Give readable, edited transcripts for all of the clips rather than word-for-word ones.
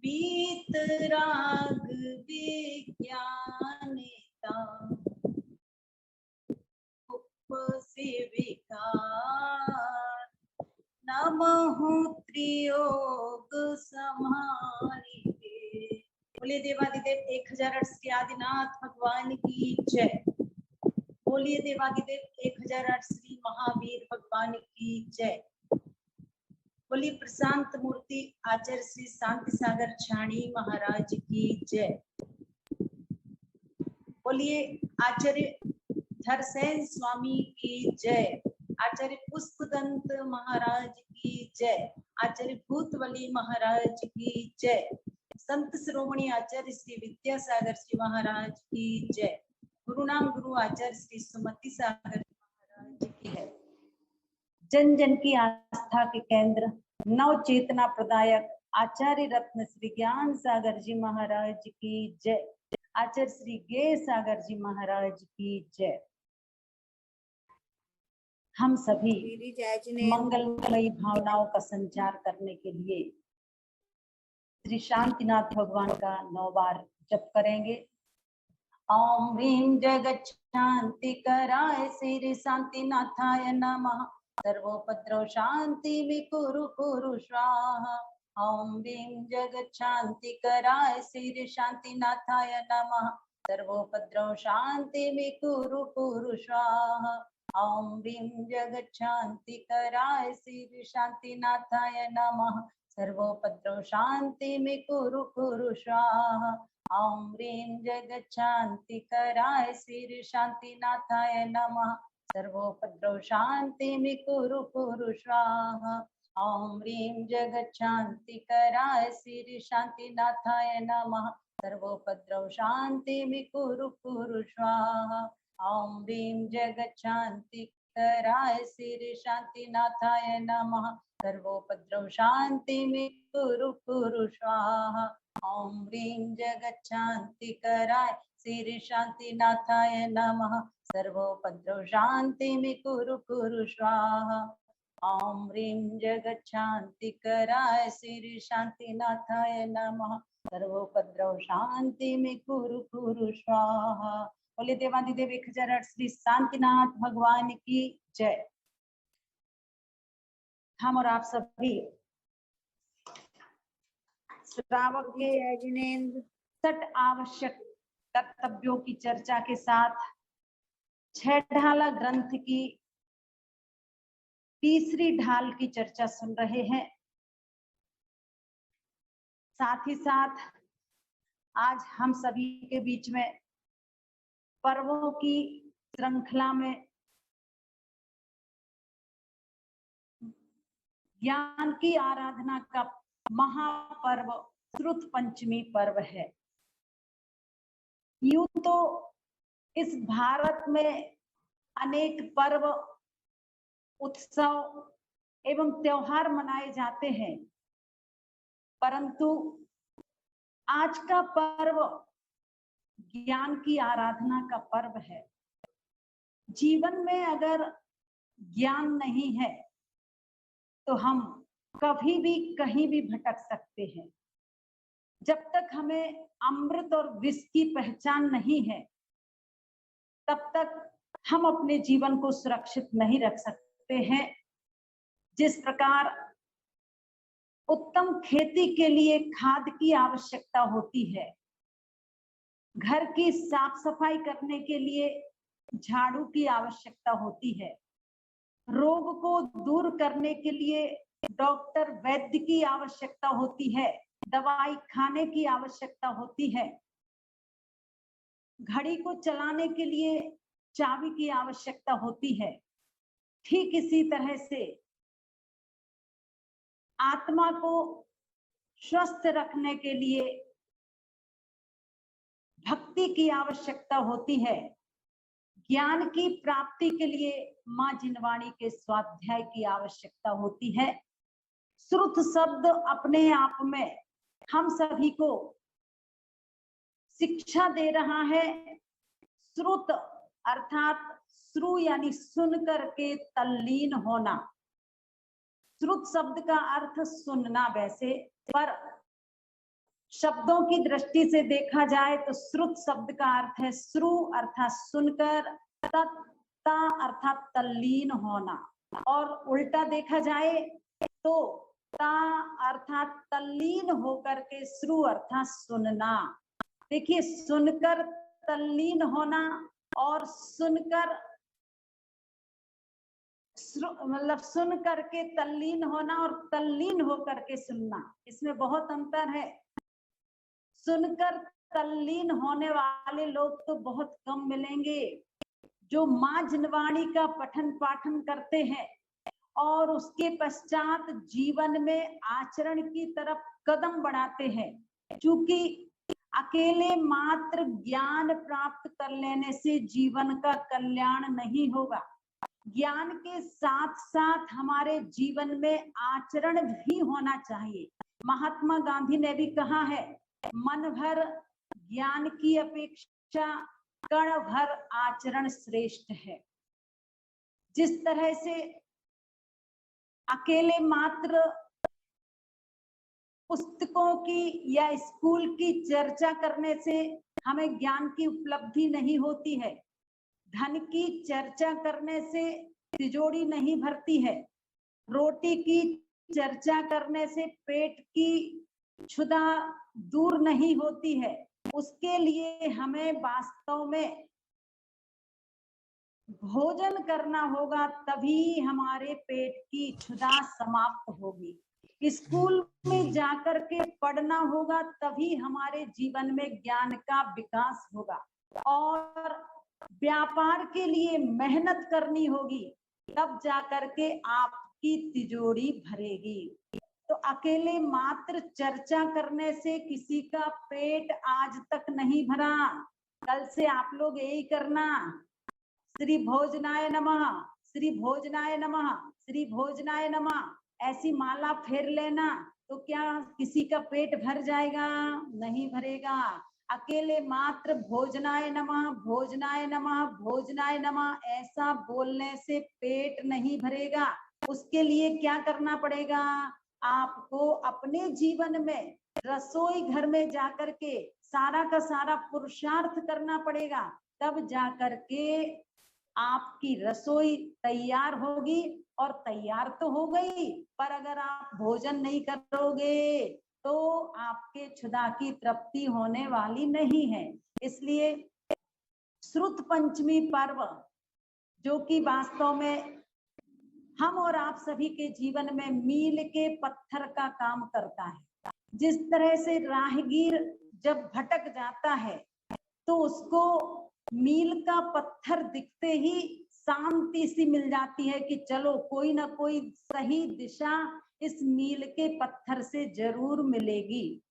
वीतराग विज्ञानिता से विकार नमहु त्रियोग समारी। बोलिए देवादिदेव 1008 श्री आदिनाथ भगवान की जय। बोलिए देवादिदेव 1008 श्री महावीर भगवान की जय। बोलिए प्रशांत मूर्ति आचार्य श्री शांति सागर छाणी महाराज की जय। बोलिए आचार्य धरसेन स्वामी की जय। आचार्य पुष्पदंत महाराज की जय। आचार्य भूतवली महाराज की जय। संत श्रोमणी आचार्य श्री विद्यासागर श्री महाराज की जय। गुरु नाम गुरु आचार्य श्री सुमति सागर महाराज की है। जन जन की आस्था के केंद्र नव चेतना प्रदायक आचार्य रत्न श्री ज्ञान सागर जी महाराज की जय। आचार्य श्री गे सागर जी महाराज की जय। हम सभी मंगलमयी भावनाओं का संचार करने के लिए श्री शांतिनाथ भगवान का 9 बार जप करेंगे। ओम ह्रीं जगत शांति कराय श्री शांतिनाथाय नमः। सर्वोपद्रव शांति विकुरु कुरु स्वाहा। ओम ह्रीं जगत शांति कराय श्री शांतिनाथाय नमः। सर्वोपद्रव शांति विकुरु कुरु स्वाहा। ओम ह्रीं जगत शांति कराय श्री शांतिनाथाय नमः। सर्वोपद्रव शांति में कुरु कुरु स्वाहा। ओम ह्रीं जगत शांति कराय श्री शांतिनाथाय नमः। सर्वोपद्रव शांति में कुरु कुरु स्वाहा। ओम ह्रीं जगत शांति कराय श्री शांतिनाथाय नमः। सर्वोपद्रव शांति में कुरु कुरु स्वाहा। ओम ह्रीं जगत शांति कराय श्री शांतिनाथाय नमः। सर्वोपद्रव शांति में कुरु कुरु स्वाहा। ओम ह्रीं जगत शांति कराय श्री शांतिनाथाय नमः। सर्वोपद्रव शांति में कुरु कुरु स्वाहा। ओम ह्रीं जगत शांति कराय श्री शांतिनाथाय नमः। सर्वोपद्रव शांति में कुरु कुरु स्वाहा। बोले देवादिदेव 1008 श्री शांतिनाथ भगवान की जय। हम और आप सभी श्रावक के 60 आवश्यक कर्तव्यों की चर्चा के साथ 6 ढाला ग्रंथ की तीसरी ढाल की चर्चा सुन रहे हैं। साथ ही साथ आज हम सभी के बीच में पर्वों की श्रृंखला में ज्ञान की आराधना का महापर्व श्रुत पंचमी पर्व है। यूं तो इस भारत में अनेक पर्व उत्सव एवं त्योहार मनाए जाते हैं, परंतु आज का पर्व ज्ञान की आराधना का पर्व है। जीवन में अगर ज्ञान नहीं है तो हम कभी भी कहीं भी भटक सकते हैं। जब तक हमें अमृत और विष की पहचान नहीं है तब तक हम अपने जीवन को सुरक्षित नहीं रख सकते हैं। जिस प्रकार उत्तम खेती के लिए खाद की आवश्यकता होती है, घर की साफ सफाई करने के लिए झाड़ू की आवश्यकता होती है, रोग को दूर करने के लिए डॉक्टर वैद्य की आवश्यकता होती है, दवाई खाने की आवश्यकता होती है, घड़ी को चलाने के लिए चाबी की आवश्यकता होती है। ठीक इसी तरह से आत्मा को स्वस्थ रखने के लिए भक्ति की आवश्यकता होती है। ज्ञान की प्राप्ति के लिए मां जिनवाणी के स्वाध्याय की आवश्यकता होती है। श्रुत शब्द अपने आप में हम सभी को शिक्षा दे रहा है। श्रुत अर्थात श्रु यानी सुन करके तल्लीन होना। श्रुत शब्द का अर्थ सुनना वैसे, पर शब्दों की दृष्टि से देखा जाए तो श्रुत शब्द का अर्थ है श्रु अर्थात सुनकर, तत्ता अर्थात तल्लीन होना, और उल्टा देखा जाए तो ता अर्थात तल्लीन होकर के श्रु अर्थात सुनना। देखिए, सुनकर तल्लीन होना और सुनकर मतलब सुन करके तल्लीन होना और तल्लीन होकर के सुनना, इसमें बहुत अंतर है। सुनकर तल्लीन होने वाले लोग तो बहुत कम मिलेंगे। जो माँ जिनवाणी का पठन पाठन करते हैं और उसके पश्चात जीवन में आचरण की तरफ कदम बढ़ाते हैं, क्योंकि अकेले मात्र ज्ञान प्राप्त कर लेने से जीवन का कल्याण नहीं होगा। ज्ञान के साथ साथ हमारे जीवन में आचरण भी होना चाहिए। महात्मा गांधी ने भी कहा है, मन भर ज्ञान की अपेक्षा कण भर आचरण श्रेष्ठ है। जिस तरह से अकेले मात्र पुस्तकों की या स्कूल की चर्चा करने से हमें ज्ञान की उपलब्धि नहीं होती है, धन की चर्चा करने से तिजोरी नहीं भरती है, रोटी की चर्चा करने से पेट की क्षुधा दूर नहीं होती है। उसके लिए हमें वास्तव में भोजन करना होगा, तभी हमारे पेट की क्षुधा समाप्त होगी। स्कूल में जाकर के पढ़ना होगा, तभी हमारे जीवन में ज्ञान का विकास होगा। और व्यापार के लिए मेहनत करनी होगी, तब जाकर के आपकी तिजोरी भरेगी। तो अकेले मात्र चर्चा करने से किसी का पेट आज तक नहीं भरा। कल से आप लोग यही करना, श्री भोजनाय नमः, श्री भोजनाय नमः, श्री भोजनाय नमः, ऐसी माला फेर लेना, तो क्या किसी का पेट भर जाएगा? नहीं भरेगा। अकेले मात्र भोजनाय नमः, भोजनाय नमः, भोजनाय नमः ऐसा बोलने से पेट नहीं भरेगा। उसके लिए क्या करना पड़ेगा? आपको अपने जीवन में रसोई घर में जाकर के सारा का सारा पुरुषार्थ करना पड़ेगा, तब जाकर के आपकी रसोई तैयार होगी। और तैयार तो हो गई, पर अगर आप भोजन नहीं करोगे तो आपके क्षुधा की तृप्ति होने वाली नहीं है। इसलिए श्रुत पंचमी पर्व, जो कि वास्तव में हम और आप सभी के जीवन में मील के पत्थर का काम करता है। जिस तरह से राहगीर जब भटक जाता है तो उसको मील का पत्थर दिखते ही शांति सी मिल जाती है कि चलो कोई ना कोई सही दिशा इस मील के पत्थर से जरूर मिलेगी।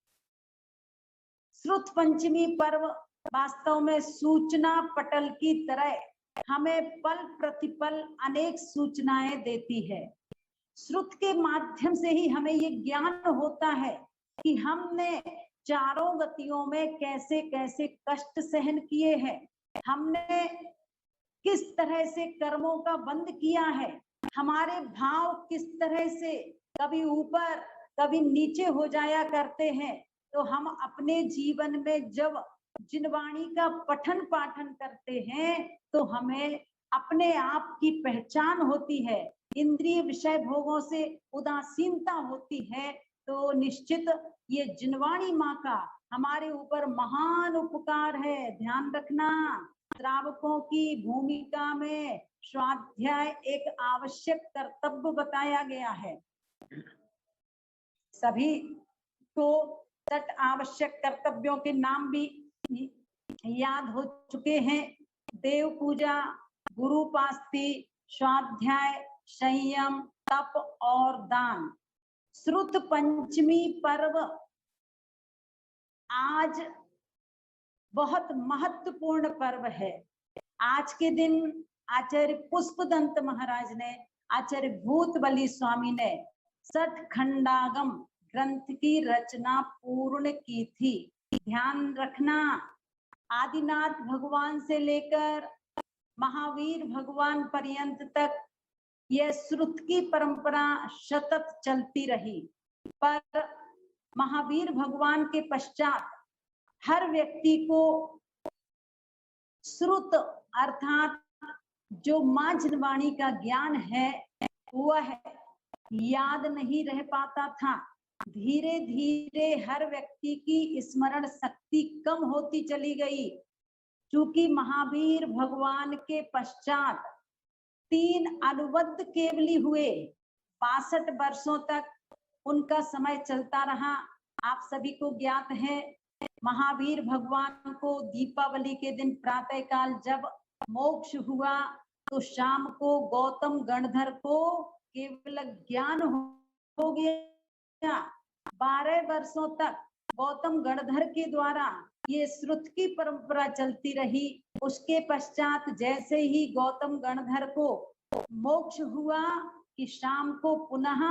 श्रुत पंचमी पर्व वास्तव में सूचना पटल की तरह हमें पल प्रतिपल अनेक सूचनाएं देती है। श्रुत के माध्यम से ही हमें ये ज्ञान होता है कि हमने चारों गतियों में कैसे कैसे कष्ट सहन किए हैं, हमने किस तरह से कर्मों का बंध किया है, हमारे भाव किस तरह से कभी ऊपर कभी नीचे हो जाया करते हैं। तो हम अपने जीवन में जब जिनवाणी का पठन पाठन करते हैं तो हमें अपने आप की पहचान होती है। इंद्रिय विषय भोगों से उदासीनता होती है, तो निश्चित ये जिनवाणी माँ का हमारे ऊपर महान उपकार है। ध्यान रखना, श्रावकों की भूमिका में स्वाध्याय एक आवश्यक कर्तव्य बताया गया है। सभी को तट आवश्यक कर्तव्यों के नाम भी याद हो चुके हैं। देव पूजा, गुरुपास्ति, स्वाध्याय, संयम, तप और दान। श्रुत पंचमी पर्व आज बहुत महत्वपूर्ण पर्व है। आज के दिन आचार्य पुष्पदंत महाराज ने, आचार्य भूतबली स्वामी ने सतखंडागम ग्रंथ की रचना पूर्ण की थी। ध्यान रखना, आदिनाथ भगवान से लेकर महावीर भगवान पर्यंत तक यह श्रुत की परंपरा सतत चलती रही, पर महावीर भगवान के पश्चात हर व्यक्ति को श्रुत अर्थात जो माँ जिनवाणी का ज्ञान है वह याद नहीं रह पाता था। धीरे धीरे हर व्यक्ति की स्मरण शक्ति कम होती चली गई। चूंकि महावीर भगवान के पश्चात 3 अनुबद्ध केवली हुए, 62 वर्षों तक उनका समय चलता रहा। आप सभी को ज्ञात है महावीर भगवान को दीपावली के दिन प्रातः काल जब मोक्ष हुआ तो शाम को गौतम गणधर को केवल ज्ञान हो गया। 12 वर्षों तक गौतम गणधर के द्वारा ये श्रुत की परंपरा चलती रही। उसके पश्चात जैसे ही गौतम गणधर को मोक्ष हुआ कि शाम को पुनः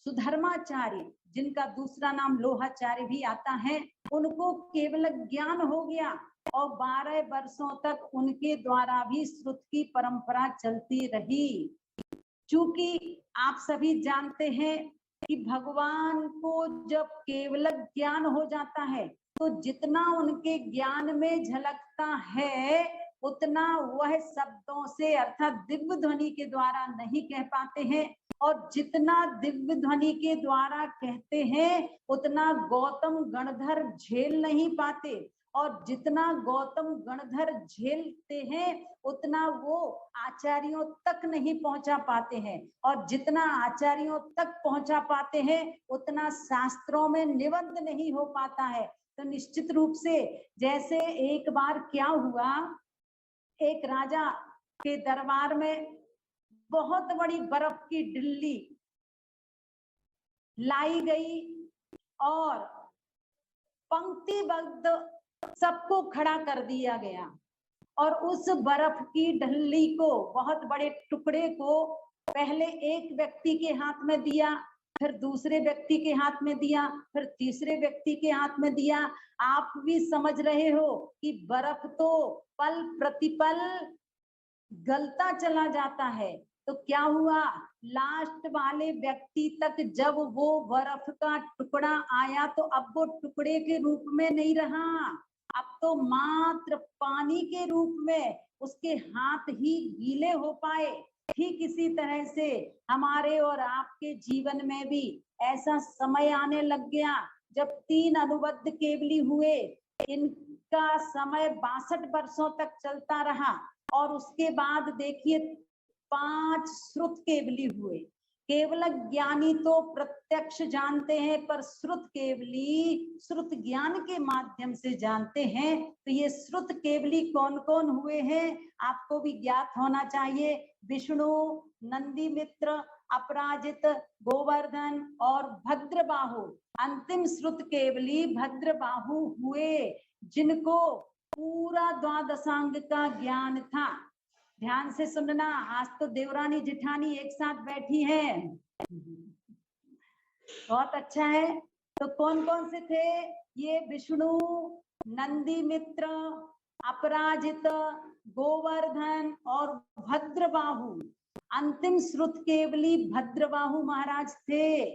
सुधर्माचार्य, जिनका दूसरा नाम लोहाचार्य भी आता है, उनको केवल ज्ञान हो गया और 12 वर्षों तक उनके द्वारा भी श्रुत की परंपरा चलती रही। चूंकि आप सभी जानते हैं कि भगवान को जब केवल ज्ञान हो जाता है तो जितना उनके ज्ञान में झलकता है उतना वह शब्दों से अर्थात दिव्य ध्वनि के द्वारा नहीं कह पाते हैं, और जितना दिव्य ध्वनि के द्वारा कहते हैं उतना गौतम गणधर झेल नहीं पाते, और जितना गौतम गणधर झेलते हैं उतना वो आचार्यों तक नहीं पहुंचा पाते हैं, और जितना आचार्यों तक पहुंचा पाते हैं उतना शास्त्रों में निबंध नहीं हो पाता है। तो निश्चित रूप से जैसे एक बार क्या हुआ, एक राजा के दरबार में बहुत बड़ी बर्फ की डिल्ली लाई गई और पंक्तिबद्ध सबको खड़ा कर दिया गया, और उस बर्फ की ढल्ली को, बहुत बड़े टुकड़े को पहले एक व्यक्ति के हाथ में दिया, फिर दूसरे व्यक्ति के हाथ में दिया, फिर तीसरे व्यक्ति के हाथ में दिया। आप भी समझ रहे हो कि बर्फ तो पल प्रतिपल गलता चला जाता है। तो क्या हुआ, लास्ट वाले व्यक्ति तक जब वो बर्फ का टुकड़ा आया तो अब वो टुकड़े के रूप में नहीं रहा, अब तो मात्र पानी के रूप में उसके हाथ ही गीले हो पाए। ठीक इसी तरह से हमारे और आपके जीवन में भी ऐसा समय आने लग गया जब 3 अनुबद्ध केवली हुए, इनका समय 62 वर्षों तक चलता रहा, और उसके बाद देखिए 5 श्रुत केवली हुए। केवल ज्ञानी तो प्रत्यक्ष जानते हैं, पर श्रुत केवली श्रुत ज्ञान के माध्यम से जानते हैं। तो ये श्रुत केवली कौन कौन हुए हैं आपको भी ज्ञात होना चाहिए। विष्णु, नंदीमित्र, अपराजित, गोवर्धन और भद्रबाहु। अंतिम श्रुत केवली भद्रबाहु हुए, जिनको पूरा द्वादशांग का ज्ञान था। ध्यान से सुनना, आज तो देवरानी जिठानी एक साथ बैठी है, बहुत अच्छा है। तो कौन कौन से थे ये? विष्णु, नंदीमित्र, अपराजित, गोवर्धन और भद्रबाहु। अंतिम श्रुत केवली भद्रबाहु महाराज थे।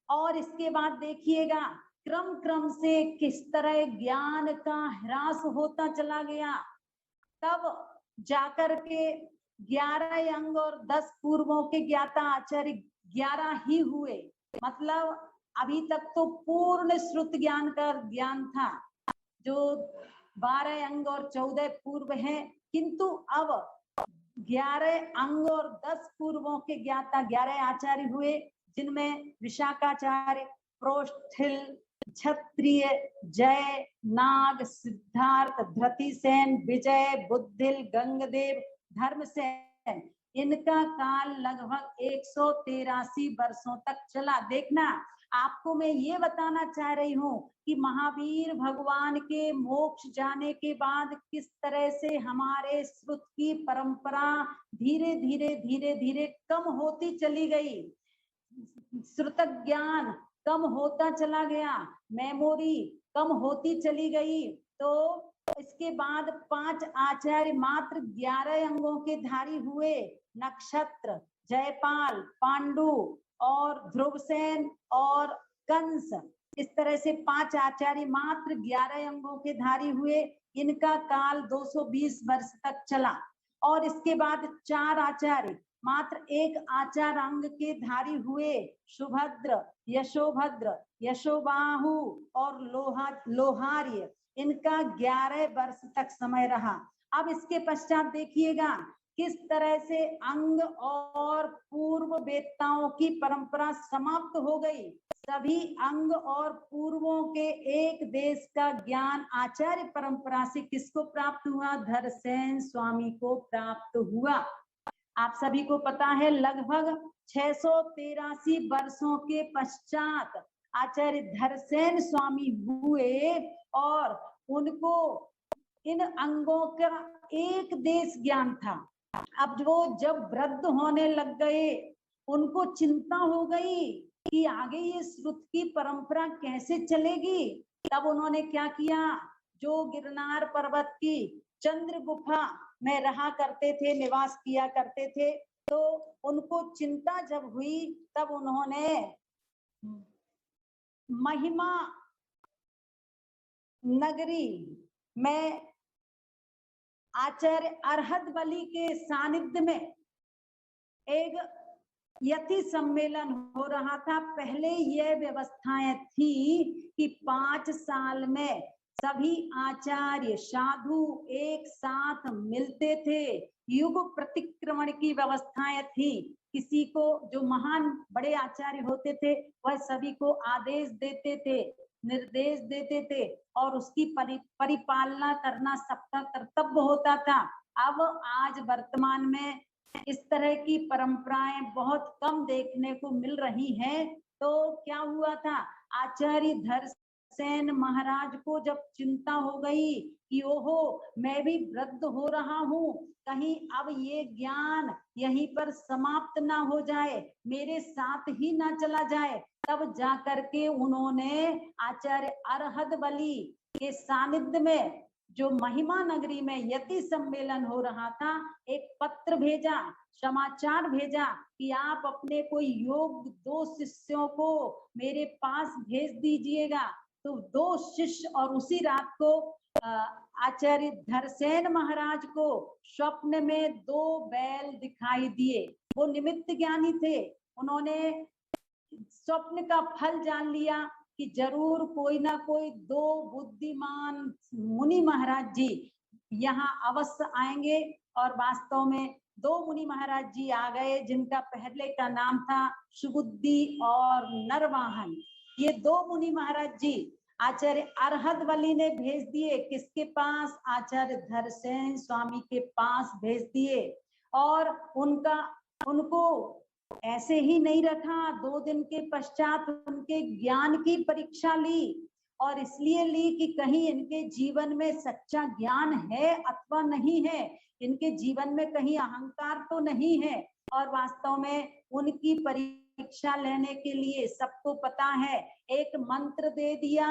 और इसके बाद देखिएगा क्रम क्रम से किस तरह ज्ञान का ह्रास होता चला गया। तब जाकर के 11 अंग और 10 पूर्वों के ज्ञाता आचार्य 11 ही हुए। मतलब अभी तक तो पूर्ण श्रुत ज्ञान का ज्ञान था, जो 12 अंग और 14 पूर्व हैं, किंतु अब 11 अंग और 10 पूर्वों के ज्ञाता 11 आचार्य हुए, जिनमें विशाखाचार्य, प्रोष्ठिल, क्षत्रिय, जय, नाग, सिद्धार्थ, धृतिसेन, विजय, बुद्धिल, गंगदेव, धर्मसेन। इनका काल लगभग 183 वर्षों तक चला। देखना, आपको मैं ये बताना चाह रही हूँ कि महावीर भगवान के मोक्ष जाने के बाद किस तरह से हमारे श्रुत की परंपरा धीरे धीरे धीरे धीरे कम होती चली गई, श्रुत ज्ञान कम होता चला गया, मेमोरी कम होती चली गई। तो इसके बाद 5 आचार्य मात्र 11 अंगों के धारी हुए। नक्षत्र, जयपाल, पांडु और ध्रुवसेन और कंस, इस तरह से 5 आचार्य मात्र 11 अंगों के धारी हुए। इनका काल 220 वर्ष तक चला और इसके बाद 4 आचार्य मात्र 1 आचार अंग के धारी हुए। सुभद्र, यशोभद्र, यशोबाहु और लोहार्य, इनका 11 वर्ष तक समय रहा। अब इसके पश्चात देखिएगा किस तरह से अंग और पूर्व वेत्ताओं की परंपरा समाप्त हो गई। सभी अंग और पूर्वों के एक देश का ज्ञान आचार्य परंपरा से किसको प्राप्त हुआ? धरसेन स्वामी को प्राप्त हुआ। आप सभी को पता है लगभग 683 वर्षों के पश्चात आचार्य धरसेन स्वामी हुए और उनको इन अंगों का एक देश ज्ञान था। अब वो जब वृद्ध होने लग गए, उनको चिंता हो गई कि आगे ये श्रुत की परंपरा कैसे चलेगी। तब उन्होंने क्या किया? जो गिरनार पर्वत की चंद्र गुफा में रहा करते थे, निवास किया करते थे, तो उनको चिंता जब हुई तब उन्होंने महिमा नगरी में आचार्य अर्हत बलि के सानिध्य में एक यति सम्मेलन हो रहा था। पहले यह व्यवस्थाएं थी कि 5 साल में सभी आचार्य साधु एक साथ मिलते थे। युग प्रतिक्रमण की व्यवस्थाएं थी। किसी को जो महान बड़े आचार्य होते थे वह सभी को आदेश देते थे, निर्देश देते थे और उसकी परिपालना करना सबका कर्तव्य होता था। अब आज वर्तमान में इस तरह की परंपराएं बहुत कम देखने को मिल रही हैं। तो क्या हुआ था? आचार्य धरसेन महाराज को जब चिंता हो गई कि ओहो मैं भी वृद्ध हो रहा हूँ, कहीं अब ये ज्ञान यहीं पर समाप्त ना हो जाए, मेरे साथ ही ना चला जाए, तब जाकर के उन्होंने आचार्य अर्हत बलि के सानिध्य में जो महिमा नगरी में यति सम्मेलन हो रहा था, एक पत्र भेजा, समाचार भेजा कि आप अपने कोई योग्य 2 शिष्यों को मेरे पास भेज दीजिएगा। तो 2 शिष्य और उसी रात को आचार्य धरसेन महाराज को स्वप्न में 2 बैल दिखाई दिए। वो निमित्त ज्ञानी थे, उन्होंने स्वप्न का फल जान लिया कि जरूर कोई ना कोई 2 बुद्धिमान मुनि महाराज जी यहाँ अवश्य आएंगे। और वास्तव में 2 मुनि महाराज जी आ गए, जिनका पहले का नाम था सुबुद्धि और नरवाहन। ये 2 मुनि महाराज जी आचार्य अर्हत बलि ने भेज दिए। किसके पास? आचार्य धरसेन स्वामी के पास भेज दिए। और उनको ऐसे ही नहीं रखा, 2 दिन के पश्चात उनके ज्ञान की परीक्षा ली। और इसलिए ली कि कहीं इनके जीवन में सच्चा ज्ञान है अथवा नहीं है, इनके जीवन में कहीं अहंकार तो नहीं है। और वास्तव में उनकी परीक्षा लेने के लिए सबको पता है, एक मंत्र दे दिया।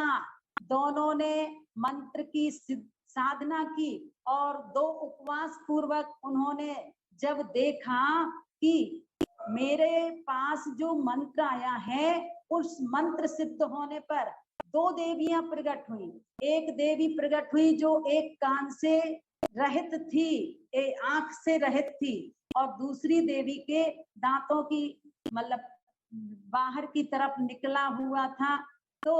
दोनों ने मंत्र की साधना की और 2 उपवास पूर्वक उन्होंने जब देखा कि मेरे पास जो मंत्र आया है उस मंत्र सिद्ध होने पर 2 देवियां प्रकट हुई। एक देवी प्रकट हुई जो एक कान से रहित थी, एक आंख से रहित थी, और दूसरी देवी के दांतों की मतलब बाहर की तरफ निकला हुआ था। तो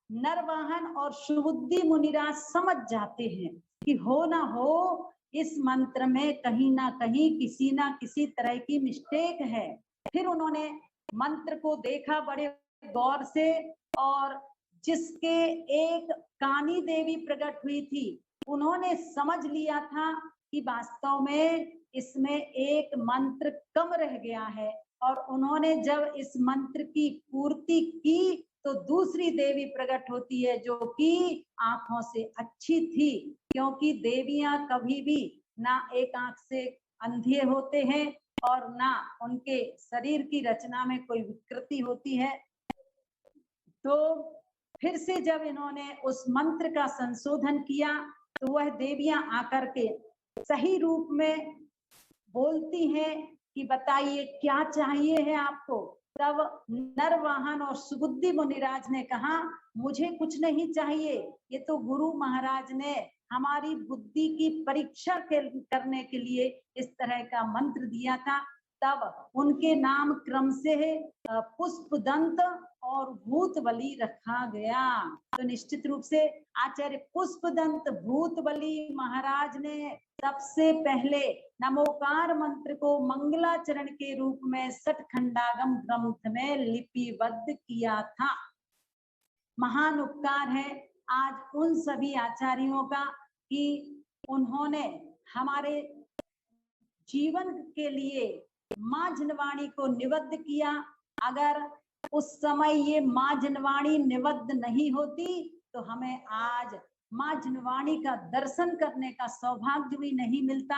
नरवाहन और सुबुद्धि मुनिराज समझ जाते हैं कि हो ना हो इस मंत्र में कहीं ना कहीं किसी ना किसी तरह की मिस्टेक है। फिर उन्होंने मंत्र को देखा बड़े गौर से, और जिसके एक कानी देवी प्रकट हुई थी, उन्होंने समझ लिया था कि वास्तव में इसमें एक मंत्र कम रह गया है। और उन्होंने जब इस मंत्र की पूर्ति की तो दूसरी देवी प्रकट होती है जो कि आंखों से अच्छी थी, क्योंकि देवियां कभी भी ना एक आंख से अंधे होते हैं और ना उनके शरीर की रचना में कोई विकृति होती है। तो फिर से जब इन्होंने उस मंत्र का संशोधन किया तो वह देवियां आकर के सही रूप में बोलती हैं कि बताइए क्या चाहिए है आपको। तब नरवाहन और सुबुद्धि मुनिराज ने कहा मुझे कुछ नहीं चाहिए, ये तो गुरु महाराज ने हमारी बुद्धि की परीक्षा करने के लिए इस तरह का मंत्र दिया था। तब उनके नाम क्रम से पुष्पदंत और भूतबली रखा गया। तो निश्चित रूप से आचार्य पुष्पदंत भूतबली महाराज ने सबसे पहले नमोकार मंत्र को मंगलाचरण के रूप में सठखंडागम ग्रंथ में लिपिबद्ध किया था। महान उपकार है आज उन सभी आचार्यों का कि उन्होंने हमारे जीवन के लिए माँ जिनवाणी को निबद्ध किया। अगर उस समय ये माँ जिनवाणी निबद्ध नहीं होती तो हमें आज माँ जिनवाणी का दर्शन करने का सौभाग्य भी नहीं मिलता।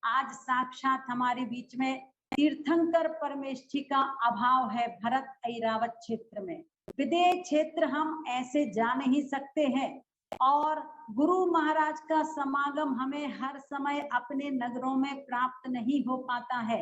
आज साक्षात हमारे बीच में तीर्थंकर परमेष्ठी का अभाव है। भरत ऐरावत क्षेत्र में विदेश क्षेत्र हम ऐसे जा नहीं सकते हैं और गुरु महाराज का समागम हमें हर समय अपने नगरों में प्राप्त नहीं हो पाता है।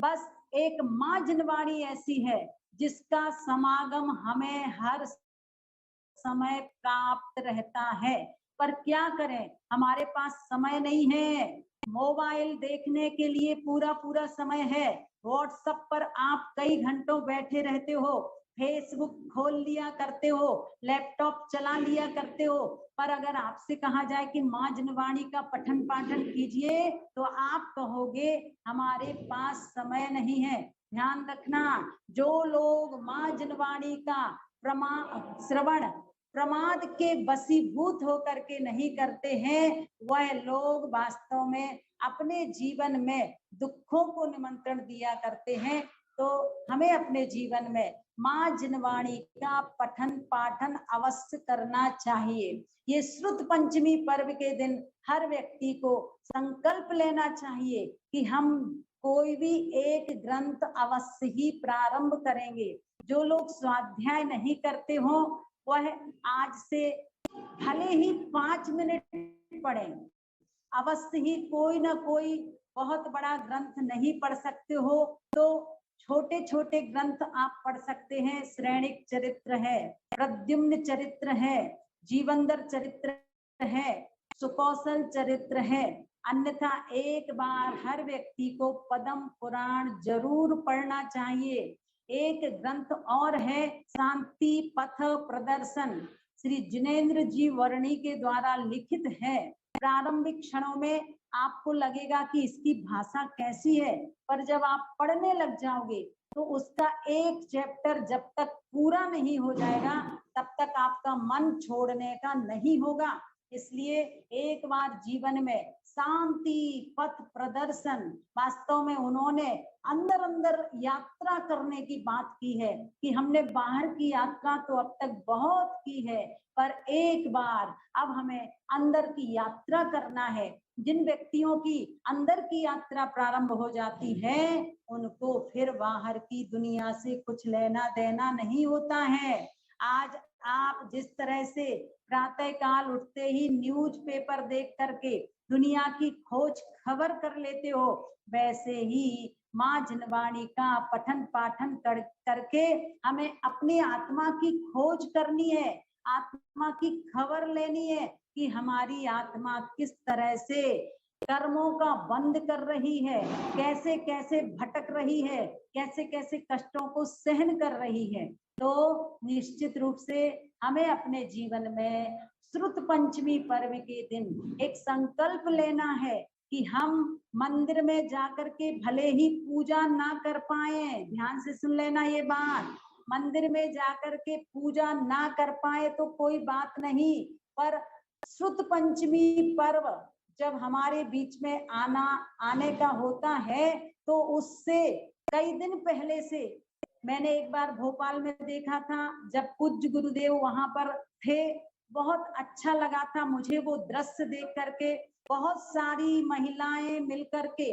बस एक माँ जिनवाणी ऐसी है जिसका समागम हमें हर समय प्राप्त रहता है। पर क्या करें, हमारे पास समय नहीं है। मोबाइल देखने के लिए पूरा पूरा समय है। व्हाट्सएप पर आप कई घंटों बैठे रहते हो, फेसबुक खोल लिया करते हो, लैपटॉप चला लिया करते हो। पर अगर आपसे कहा जाए कि माँ जिनवाणी का पठन पाठन कीजिए तो आप कहोगे हमारे पास समय नहीं है। ध्यान रखना, जो लोग माँ जिनवाणी का श्रवण प्रमाद के वशीभूत होकर के नहीं करते हैं, वह लोग वास्तव में अपने जीवन में दुखों को निमंत्रण दिया करते हैं। तो हमें अपने जीवन में माँ जिनवाणी का पठन पाठन अवश्य करना चाहिए। ये श्रुत पंचमी पर्व के दिन हर व्यक्ति को संकल्प लेना चाहिए कि हम कोई भी एक ग्रंथ अवश्य ही प्रारंभ करेंगे। जो लोग स्वाध्याय नहीं करते हो वह आज से भले ही 5 मिनट पढ़ें, अवश्य ही कोई ना कोई बहुत बड़ा ग्रंथ नहीं पढ़ सकते हो तो छोटे छोटे ग्रंथ आप पढ़ सकते हैं। श्रेणिक चरित्र है, प्रद्युम्न चरित्र है, जीवंदर चरित्र है, सुकौशल चरित्र है। अन्यथा एक बार हर व्यक्ति को पद्म पुराण जरूर पढ़ना चाहिए। एक ग्रंथ और है शांति पथ प्रदर्शन, श्री जिनेन्द्र जी वर्णी के द्वारा लिखित है। प्रारंभिक क्षणों में आपको लगेगा कि इसकी भाषा कैसी है, पर जब आप पढ़ने लग जाओगे तो उसका एक चैप्टर जब तक पूरा नहीं हो जाएगा तब तक आपका मन छोड़ने का नहीं होगा। इसलिए एक बार जीवन में शांति पथ प्रदर्शन, वास्तव में उन्होंने अंदर अंदर यात्रा करने की बात की है कि हमने बाहर की यात्रा तो अब तक बहुत की है, पर एक बार अब हमें अंदर की यात्रा करना है। जिन व्यक्तियों की अंदर की यात्रा प्रारंभ हो जाती है उनको फिर बाहर की दुनिया से कुछ लेना देना नहीं होता है। आज आप जिस तरह से प्रातः काल उठते ही न्यूज़पेपर देख करके दुनिया की खोज खबर कर लेते हो, वैसे ही माँ जिनवाणी का पठन पाठन करके हमें अपनी आत्मा की खोज करनी है, आत्मा की खबर लेनी है कि हमारी आत्मा किस तरह से कर्मों का बंद कर रही है, कैसे कैसे भटक रही है, कैसे कैसे कष्टों को सहन कर रही है। तो निश्चित रूप से हमें अपने जीवन में श्रुत पंचमी पर्व के दिन एक संकल्प लेना है कि हम मंदिर में जाकर के भले ही पूजा ना कर पाए, ध्यान से सुन लेना ये बात, मंदिर में जाकर के पूजा ना कर पाए तो कोई बात नहीं, पर श्रुत पंचमी पर्व जब हमारे बीच में आने का होता है तो उससे कई दिन पहले से, मैंने एक बार भोपाल में देखा था जब पूज्य गुरुदेव वहां पर थे, बहुत अच्छा लगा था मुझे वो दृश्य देख करके। बहुत सारी महिलाएं मिलकर के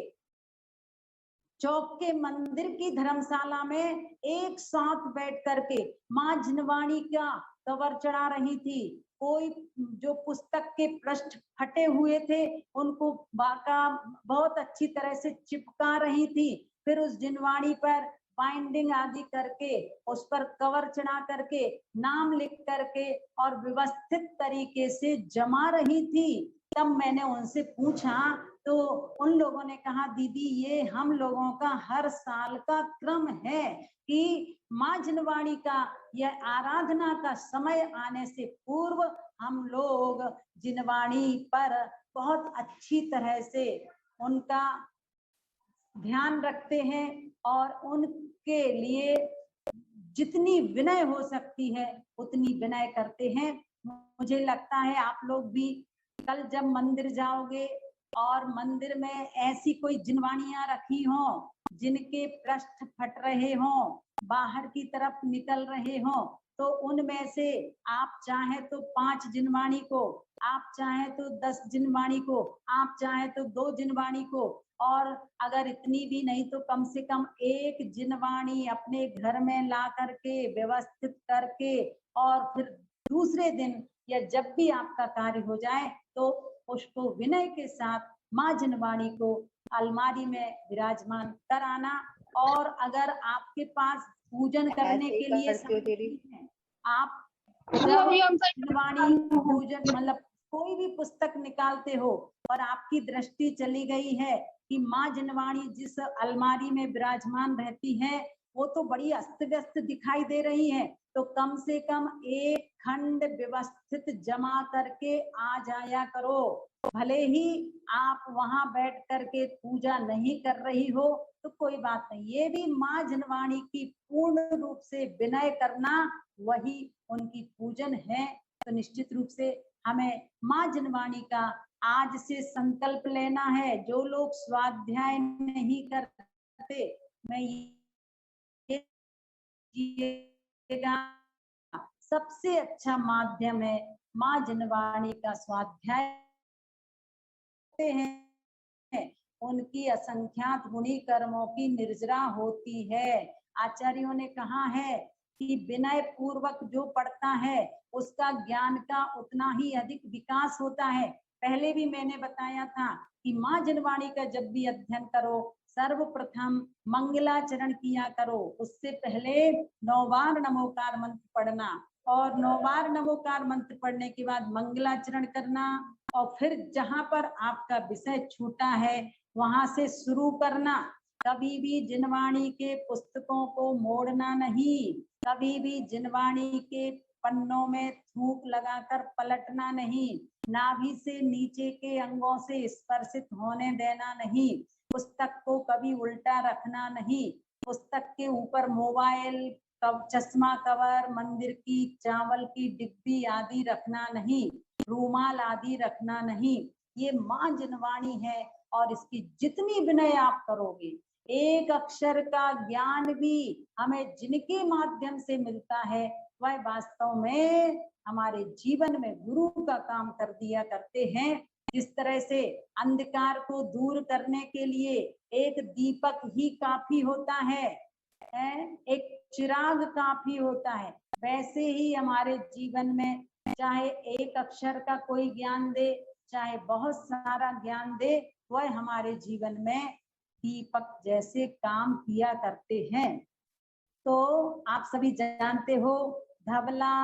चौक के मंदिर की धर्मशाला में एक साथ बैठ करके माँ जिनवाणी का कवर चढ़ा रही थी। कोई जो पुस्तक के पृष्ठ फटे हुए थे उनको बाका बहुत अच्छी तरह से चिपका रही थी, फिर उस जिनवाणी पर बाइंडिंग आदि करके उस पर कवर चढ़ा करके नाम लिख करके और व्यवस्थित तरीके से जमा रही थी। तब मैंने उनसे पूछा तो उन लोगों ने कहा दीदी ये हम लोगों का हर साल का क्रम है कि माँ जिनवाणी का यह आराधना का समय आने से पूर्व हम लोग जिनवाणी पर बहुत अच्छी तरह से उनका ध्यान रखते हैं और उनके लिए जितनी विनय हो सकती है उतनी विनय करते हैं। मुझे लगता है आप लोग भी कल जब मंदिर जाओगे और मंदिर में ऐसी कोई जिनवाणियां रखी हो जिनके पृष्ठ फट रहे हो, बाहर की तरफ निकल रहे हो, तो उनमें से आप चाहे तो 5 जिनवाणी को, आप चाहे तो 10 जिनवाणी को, आप चाहे तो 2 जिनवाणी को, और अगर इतनी भी नहीं तो कम से कम 1 जिनवाणी अपने घर में ला करके व्यवस्थित करके और फिर दूसरे दिन या जब भी आपका कार्य हो जाए तो उसको विनय के साथ माँ जिनवाणी को अलमारी में विराजमान कराना। और अगर आपके पास पूजन करने के लिए है, आप जब जिनवाणी पूजन मतलब कोई भी पुस्तक निकालते हो और आपकी दृष्टि चली गई है कि माँ जिनवाणी जिस अलमारी में विराजमान रहती है वो तो बड़ी अस्त व्यस्त दिखाई दे रही है, तो कम से कम 1 खंड व्यवस्थित जमा करके आ जाया करो। भले ही आप वहां बैठ करके पूजा नहीं कर रही हो तो कोई बात नहीं, ये भी माँ जिनवाणी की पूर्ण रूप से विनय करना वही उनकी पूजन है। तो निश्चित रूप से हमें माँ जिनवाणी का आज से संकल्प लेना है। जो लोग स्वाध्याय नहीं करते, मैं ये सबसे अच्छा माध्यम है माँ जिनवाणी का स्वाध्याय हैं, उनकी असंख्यात गुणी कर्मों की निर्जरा होती है। आचार्यों ने कहा है कि विनय पूर्वक जो पढ़ता है उसका ज्ञान का उतना ही अधिक विकास होता है। पहले भी मैंने बताया था कि माँ जिनवाणी का जब भी अध्ययन करो सर्वप्रथम मंगलाचरण किया करो, उससे पहले 9 बार नमोकार मंत्र पढ़ना और 9 बार नमोकार मंत्र पढ़ने के बाद मंगलाचरण करना और फिर जहां पर आपका विषय छूटा है वहां से शुरू करना। कभी भी जिनवाणी के पुस्तकों को मोड़ना नहीं, कभी भी जिनवाणी के पन्नों में थूक लगाकर पलटना नहीं, नाभि से नीचे के अंगों से स्पर्शित होने देना नहीं, पुस्तक को कभी उल्टा रखना नहीं, पुस्तक के ऊपर मोबाइल, चश्मा कवर, मंदिर की चावल की डिब्बी आदि रखना नहीं, रूमाल आदि रखना नहीं। ये माँ जिनवाणी है और इसकी जितनी विनय आप करोगे, एक अक्षर का ज्ञान भी हमें जिनके माध्यम से मिलता है वह वास्तव में हमारे जीवन में गुरु का काम कर दिया करते हैं। जिस तरह से अंधकार को दूर करने के लिए एक दीपक ही काफी होता है, एक चिराग काफी होता है, वैसे ही हमारे जीवन में चाहे एक अक्षर का कोई ज्ञान दे चाहे बहुत सारा ज्ञान दे, वह हमारे जीवन में दीपक जैसे काम किया करते हैं। तो आप सभी जानते हो धवला,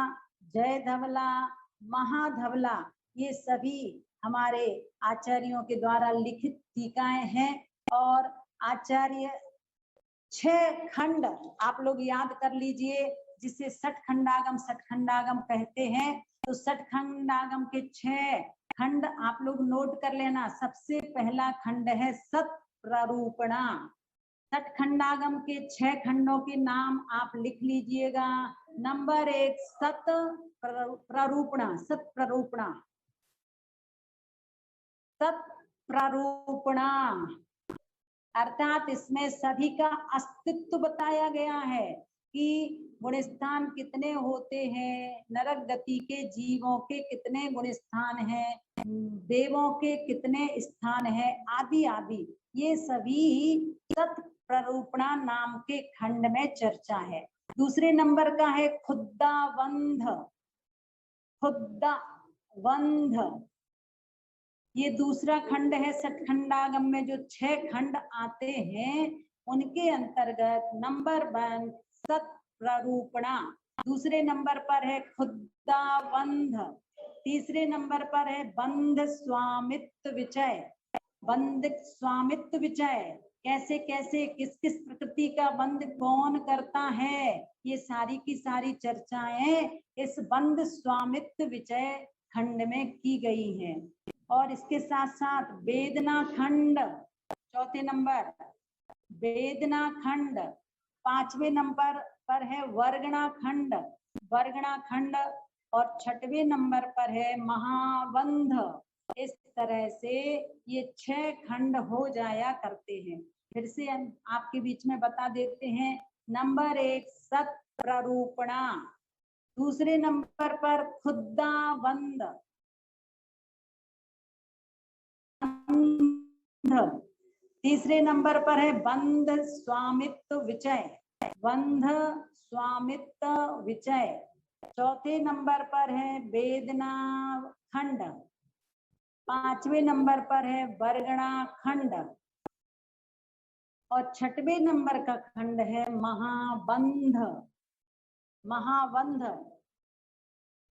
जय धवला, महाधवला, ये सभी हमारे आचार्यों के द्वारा लिखित टीकाएं हैं। और आचार्य 6 खंड आप लोग याद कर लीजिए जिसे सठखंडागम सठखंडागम कहते हैं। तो सठखंडागम के 6 खंड आप लोग नोट कर लेना। सबसे पहला खंड है सत प्ररूपणा। सठखंडागम के 6 खंडों के नाम आप लिख लीजिएगा। नंबर 1 सत प्ररूपणा, सत प्ररूपणा, सत प्ररूपणा अर्थात इसमें सभी का अस्तित्व बताया गया है कि गुणस्थान कितने होते हैं, नरक गति के जीवों के कितने गुणस्थान हैं, देवों के कितने स्थान हैं, आदि आदि। ये सभी सत प्ररूपणा नाम के खंड में चर्चा है। दूसरे नंबर का है खुद्दावंध, खुद्दावंध, ये दूसरा खंड है। सठखंडागम में जो 6 खंड आते हैं उनके अंतर्गत नंबर 1 सत प्ररूपणा, दूसरे नंबर पर है खुद्दा बंध, तीसरे नंबर पर है बंध स्वामित्व विचय। बंध स्वामित्व विचय कैसे कैसे किस किस प्रकृति का बंध कौन करता है, ये सारी की सारी चर्चाएं इस बंध स्वामित्व विचय खंड में की गई हैं। और इसके साथ साथ वेदना खंड चौथे नंबर, वेदना खंड पांचवें नंबर पर है वर्गणा खंड, वर्गणा खंड, और छठवें नंबर पर है महाबंध। इस तरह से ये 6 खंड हो जाया करते हैं। फिर से हम आपके बीच में बता देते हैं। नंबर 1 सत प्ररूपणा, दूसरे नंबर पर खुद्दा बंध, तीसरे नंबर पर है बंध स्वामित्व विचय, बंध स्वामित्व विचय, चौथे नंबर पर है वेदना खंड, पांचवें नंबर पर है वर्गणा खंड, और छठवें नंबर का खंड है महाबंध, महाबंध।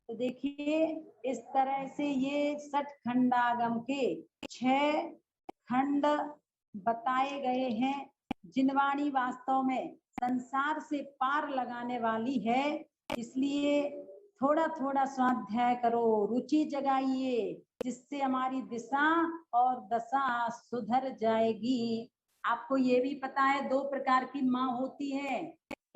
तो देखिए इस तरह से ये 6 खंडागम के 6 खंड बताए गए हैं। जिनवाणी वास्तव में संसार से पार लगाने वाली है, इसलिए थोड़ा थोड़ा स्वाध्याय करो, रुचि जगाइए, जिससे हमारी दिशा और दशा सुधर जाएगी। आपको ये भी पता है 2 प्रकार की माँ होती है।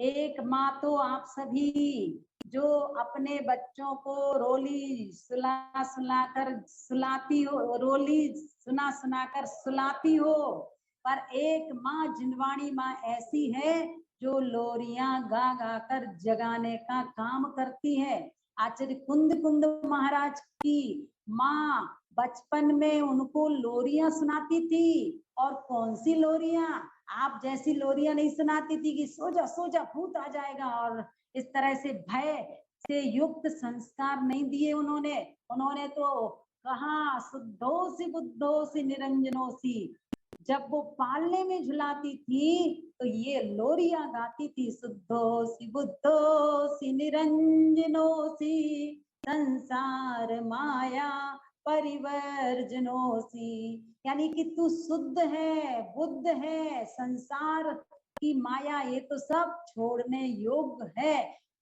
एक माँ तो आप सभी जो अपने बच्चों को रोली सुला सुला कर सुलाती हो, रोली सुना सुना कर सुलाती हो, पर एक माँ जिनवाणी माँ ऐसी है जो लोरियां गा गा कर जगाने का काम करती है। आचार्य कुंद कुंद महाराज की माँ बचपन में उनको लोरियां सुनाती थी, और कौन सी लोरियां, आप जैसी लोरियां नहीं सुनाती थी कि सो जा भूत आ जाएगा, और इस तरह से भय से युक्त संस्कार नहीं दिए उन्होंने। उन्होंने तो कहा शुद्धोसी बुद्धोसी निरंजनोसी। जब वो पालने में झुलाती थी तो ये लोरियां गाती थी, शुद्धोसी बुद्धोसी निरंजनोसी संसार माया परिवर्जनोसी, यानी कि तू शुद्ध है, बुद्ध है, संसार की माया ये तो सब छोड़ने योग्य है।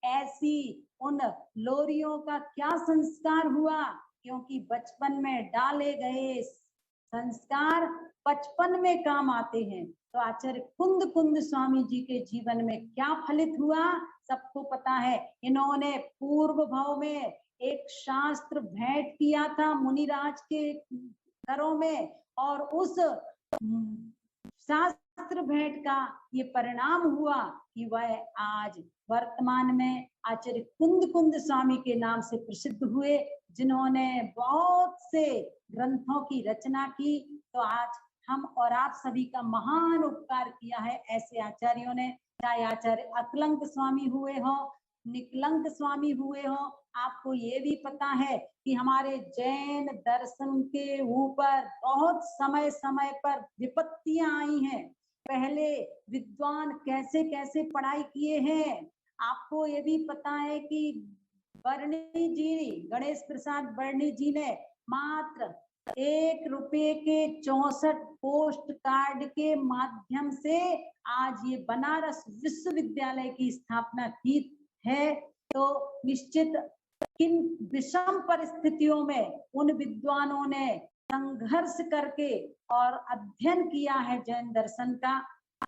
ऐसी उन लोरियों का क्या संस्कार हुआ, क्योंकि बचपन में डाले गए संस्कार बचपन में काम आते हैं। तो आचार्य कुंद कुंद स्वामी जी के जीवन में क्या फलित हुआ सबको पता है। इन्होंने पूर्व भाव में एक शास्त्र भेंट किया था मुनिराज के घरों में, और उस शास्त्र भेंट का ये परिणाम हुआ कि वह आज वर्तमान में आचार्य कुंद कुंद स्वामी के नाम से प्रसिद्ध हुए, जिन्होंने बहुत से ग्रंथों की रचना की। तो आज हम और आप सभी का महान उपकार किया है ऐसे आचार्यों ने, चाहे आचार्य अकलंक स्वामी हुए हो, निकलंक स्वामी हुए हो। आपको ये भी पता है कि हमारे जैन दर्शन के ऊपर बहुत समय समय पर विपत्तियां आई हैं। पहले विद्वान कैसे कैसे पढ़ाई किए हैं। आपको ये भी पता है कि बर्णी जी, गणेश प्रसाद बर्णी जी ने मात्र 1 रुपये के 64 पोस्ट कार्ड के माध्यम से आज ये बनारस विश्वविद्यालय की स्थापना की है। तो निश्चित किन विषम परिस्थितियों में उन विद्वानों ने संघर्ष करके और अध्ययन किया है जैन दर्शन का।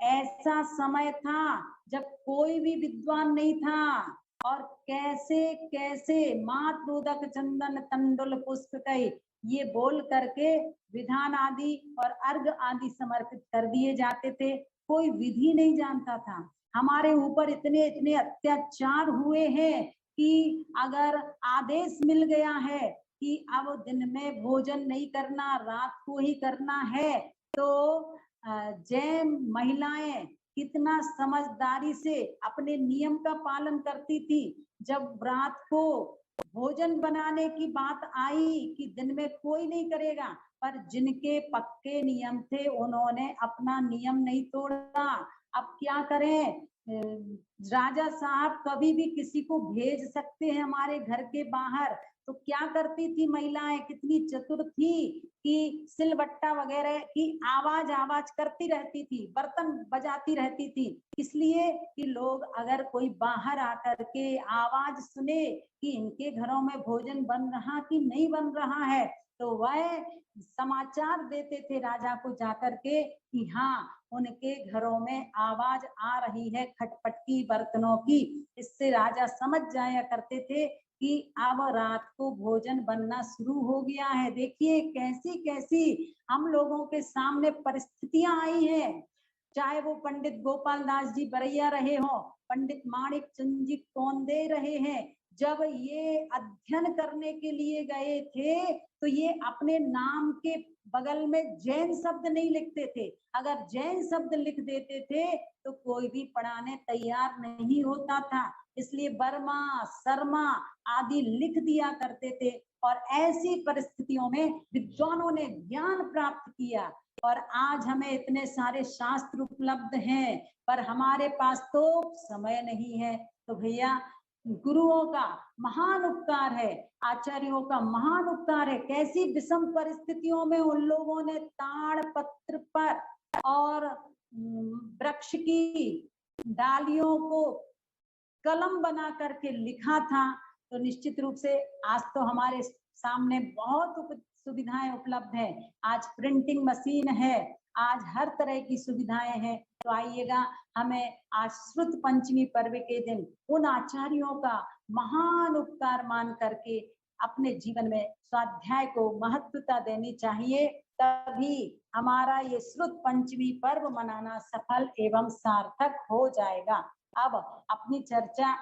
ऐसा समय था जब कोई भी विद्वान नहीं था, और कैसे कैसे मातृदक चंदन तंडुल पुष्प कई ये बोल करके विधान आदि और अर्घ आदि समर्पित कर दिए जाते थे। कोई विधि नहीं जानता था। हमारे ऊपर इतने इतने अत्याचार हुए हैं कि अगर आदेश मिल गया है कि अब दिन में भोजन नहीं करना, रात को ही करना है, तो जैन महिलाएं कितना समझदारी से अपने नियम का पालन करती थी। जब रात को भोजन बनाने की बात आई कि दिन में कोई नहीं करेगा, पर जिनके पक्के नियम थे उन्होंने अपना नियम नहीं तोड़ा, अब क्या करें, राजा साहब कभी भी किसी को भेज सकते हैं हमारे घर के बाहर। तो क्या करती थी महिलाएं, कितनी चतुर थी कि सिलबट्टा वगैरह की आवाज करती रहती थी, बर्तन बजाती रहती थी, इसलिए कि लोग अगर कोई बाहर आकर के आवाज सुने कि इनके घरों में भोजन बन रहा कि नहीं बन रहा है, तो वह समाचार देते थे राजा को जाकर के कि हाँ उनके घरों में आवाज आ रही है खटपट की, बर्तनों की। इससे राजा समझ जाया करते थे कि अब रात को भोजन बनना शुरू हो गया है। देखिए कैसी कैसी हम लोगों के सामने परिस्थितियां आई हैं, चाहे वो पंडित गोपाल दास जी बरैया रहे हो, पंडित माणिक चंद जी कौंदे रहे हैं, जब ये अध्ययन करने के लिए गए थे तो ये अपने नाम के बगल में जैन शब्द नहीं लिखते थे। अगर जैन शब्द लिख देते थे तो कोई भी पढ़ाने तैयार नहीं होता था, इसलिए वर्मा शर्मा आदि लिख दिया करते थे। और ऐसी परिस्थितियों में विद्वानों ने ज्ञान प्राप्त किया और आज हमें इतने सारे शास्त्र उपलब्ध हैं, पर हमारे पास तो समय नहीं है। तो भैया गुरुओं का महान उपकार है, आचार्यों का महान उपकार है। कैसी विषम परिस्थितियों में उन लोगों ने ताड़ पत्र पर और वृक्ष की डालियों को कलम बना करके लिखा था। तो निश्चित रूप से आज तो हमारे सामने बहुत सुविधाएं उपलब्ध है, आज प्रिंटिंग मशीन है, आज हर तरह की सुविधाएं हैं। तो आइएगा, हमें आज श्रुत पंचमी पर्व के दिन उन आचार्यों का महान उपकार मान करके अपने जीवन में स्वाध्याय को महत्वता देनी चाहिए, तभी हमारा ये श्रुत पंचमी पर्व मनाना सफल एवं सार्थक हो जाएगा। अब अपनी चर्चा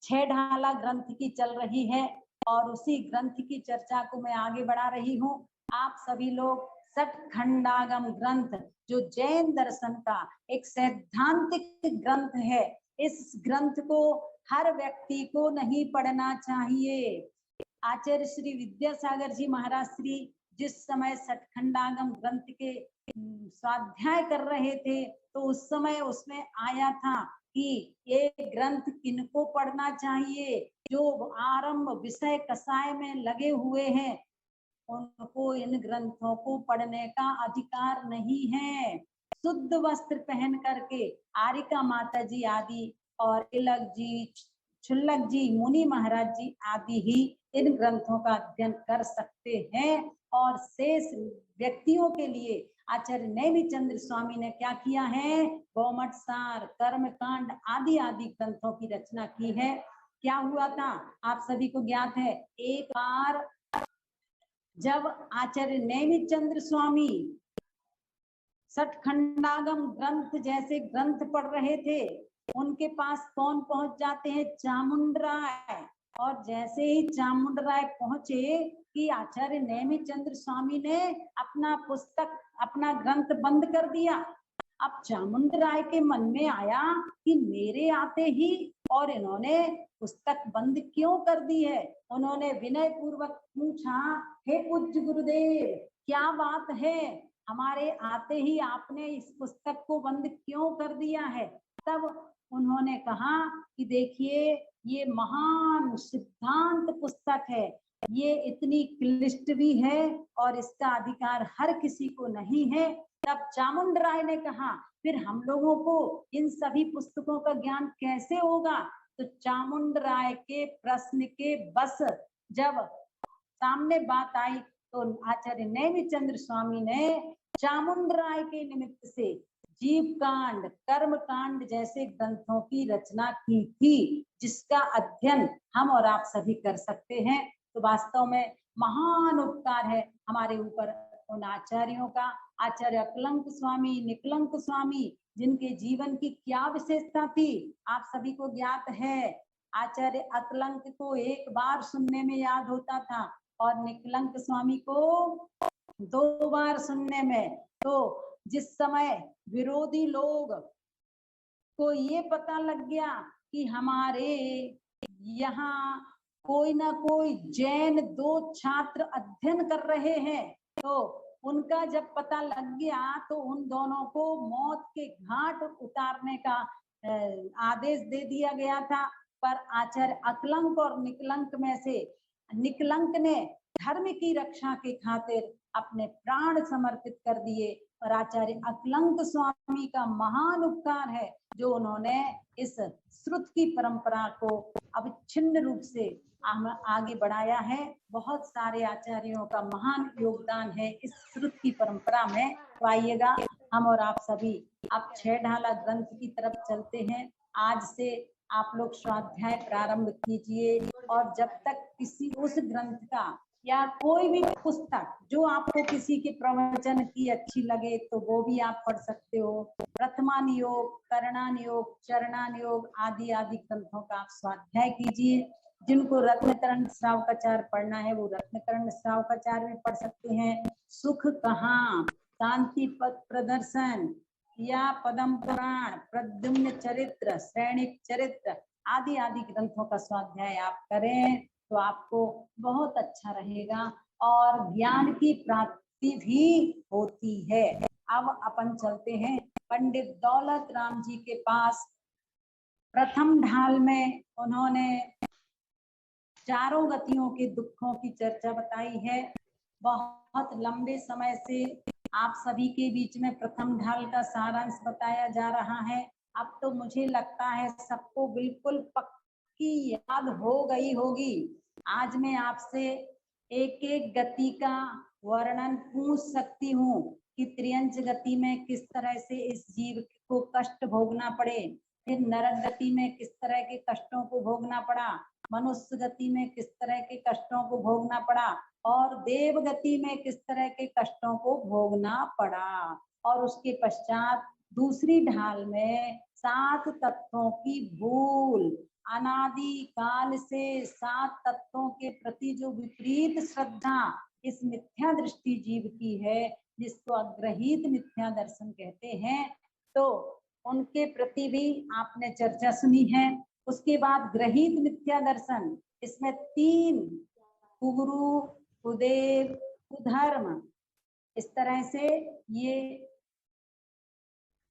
6 ढाला ग्रंथ की चल रही है और उसी ग्रंथ की चर्चा को मैं आगे बढ़ा रही हूँ। आप सभी लोग सठखंडागम ग्रंथ जो जैन दर्शन का एक सैद्धांतिक ग्रंथ है, इस ग्रंथ को हर व्यक्ति को नहीं पढ़ना चाहिए। आचार्य श्री विद्यासागर जी महाराज श्री जिस समय सठखंडागम ग्रंथ के स्वाध्याय कर रहे थे तो उस समय उसमें आया था कि ये ग्रंथ किनको पढ़ना चाहिए, जो आरंभ विषय कसाय में लगे हुए हैं उनको इन ग्रंथों को पढ़ने का अधिकार नहीं है। शुद्ध वस्त्र पहन करके आरिका माता जी आदि और तिलक जी, छुल्लक जी, मुनि महाराज जी आदि ही इन ग्रंथों का अध्ययन कर सकते हैं। और शेष व्यक्तियों के लिए आचार्य नेमिचंद्र स्वामी ने क्या किया है, गौमठ सार, कर्मकांड आदि आदि ग्रंथों की रचना की है। क्या हुआ था आप सभी को ज्ञात है, एक बार जब आचार्य नेमिचंद्र स्वामी सठखंडागम ग्रंथ जैसे ग्रंथ पढ़ रहे थे, उनके पास कौन पहुंच जाते हैं, चामुंडराय। और जैसे ही चामुंडराय पहुंचे कि आचार्य नेमिचंद्र स्वामी ने अपना पुस्तक, अपना ग्रंथ बंद कर दिया। अब चामुंडराय के मन में आया कि मेरे आते ही और इन्होंने पुस्तक बंद क्यों कर दी है। उन्होंने विनय पूर्वक पूछा, हे पूज्य गुरुदेव क्या बात है, हमारे आते ही आपने इस पुस्तक को बंद क्यों कर दिया है। तब उन्होंने कहा कि देखिए ये महान सिद्धांत पुस्तक है, ये इतनी क्लिष्ट भी है और इसका अधिकार हर किसी को नहीं है। तब चामुंडराय ने कहा फिर हम लोगों को इन सभी पुस्तकों का ज्ञान कैसे होगा। तो चामुंडराय के प्रश्न के बस जब सामने बात आई तो आचार्य नेमिचंद्र स्वामी ने चामुंडराय के निमित्त से जीव कांड, कर्म कांड जैसे ग्रंथों की रचना की थी, जिसका अध्ययन हम और आप सभी कर सकते हैं। तो वास्तव में महान उपकार है हमारे ऊपर उन आचार्यों का। आचार्य अकलंक स्वामी, निकलंक स्वामी, जिनके जीवन की क्या विशेषता थी आप सभी को ज्ञात है। आचार्य अकलंक को एक बार सुनने में याद होता था और निकलंक स्वामी को 2 बार सुनने में। तो जिस समय विरोधी लोग को ये पता लग गया कि हमारे यहाँ कोई ना कोई जैन 2 छात्र अध्ययन कर रहे हैं, तो उनका जब पता लग गया तो उन दोनों को मौत के घाट उतारने का आदेश दे दिया गया था। पर आचार्य अकलंक और निकलंक में से निकलंक ने धर्म की रक्षा के खातिर अपने प्राण समर्पित कर दिए और आचार्य अकलंक स्वामी का महान उपकार है जो उन्होंने इस श्रुत की परंपरा को अविच्छिन्न रूप से आगे बढ़ाया है। बहुत सारे आचार्यों का महान योगदान है इस श्रुत की परंपरा में। तो आइएगा हम और आप सभी अब 6 ढाला ग्रंथ की तरफ चलते हैं। आज से आप लोग स्वाध्याय प्रारंभ कीजिए और जब तक किसी उस ग्रंथ का या कोई भी पुस्तक जो आपको किसी के प्रवचन की अच्छी लगे तो वो भी आप पढ़ सकते हो। प्रथमान योग, करणान योग, चरणान योग आदि आदि ग्रंथों का आप स्वाध्याय कीजिए। जिनको रत्नकरण श्रावकाचार पढ़ना है वो रत्नकरण श्रावकाचार में पढ़ सकते हैं। सुख कहाँ, शांति पद प्रदर्शन या पदम पुराण, प्रद्युम्न चरित्र, सैनिक चरित्र आदि आदि ग्रंथों का स्वाध्याय आप करें तो आपको बहुत अच्छा रहेगा और ज्ञान की प्राप्ति भी होती है। अब अपन चलते हैं पंडित दौलत राम जी के पास। प्रथम ढाल में उन्होंने चारों गतियों के दुखों की चर्चा बताई है। बहुत लंबे समय से आप सभी के बीच में प्रथम ढाल का सारांश बताया जा रहा है। अब तो मुझे लगता है सबको बिल्कुल पक्की याद हो गई होगी। आज मैं आपसे एक एक गति का वर्णन पूछ सकती हूँ कि त्रियंच गति में किस तरह से इस जीव को कष्ट भोगना पड़े, फिर नरक गति में किस तरह के कष्टों को भोगना पड़ा, मनुष्य गति में किस तरह के कष्टों को भोगना पड़ा और देव गति में किस तरह के कष्टों को भोगना पड़ा। और उसके पश्चात दूसरी ढाल में 7 तत्वों की भूल, अनादि काल से 7 तत्वों के प्रति जो विपरीत श्रद्धा इस मिथ्या दृष्टि जीव की है, जिसको अग्रहित मिथ्या दर्शन कहते हैं, तो उनके प्रति भी आपने चर्चा सुनी है। उसके बाद ग्रहित मिथ्या दर्शन, इसमें 3 कुगुरु, कुदेव, कुधर्म, इस तरह से ये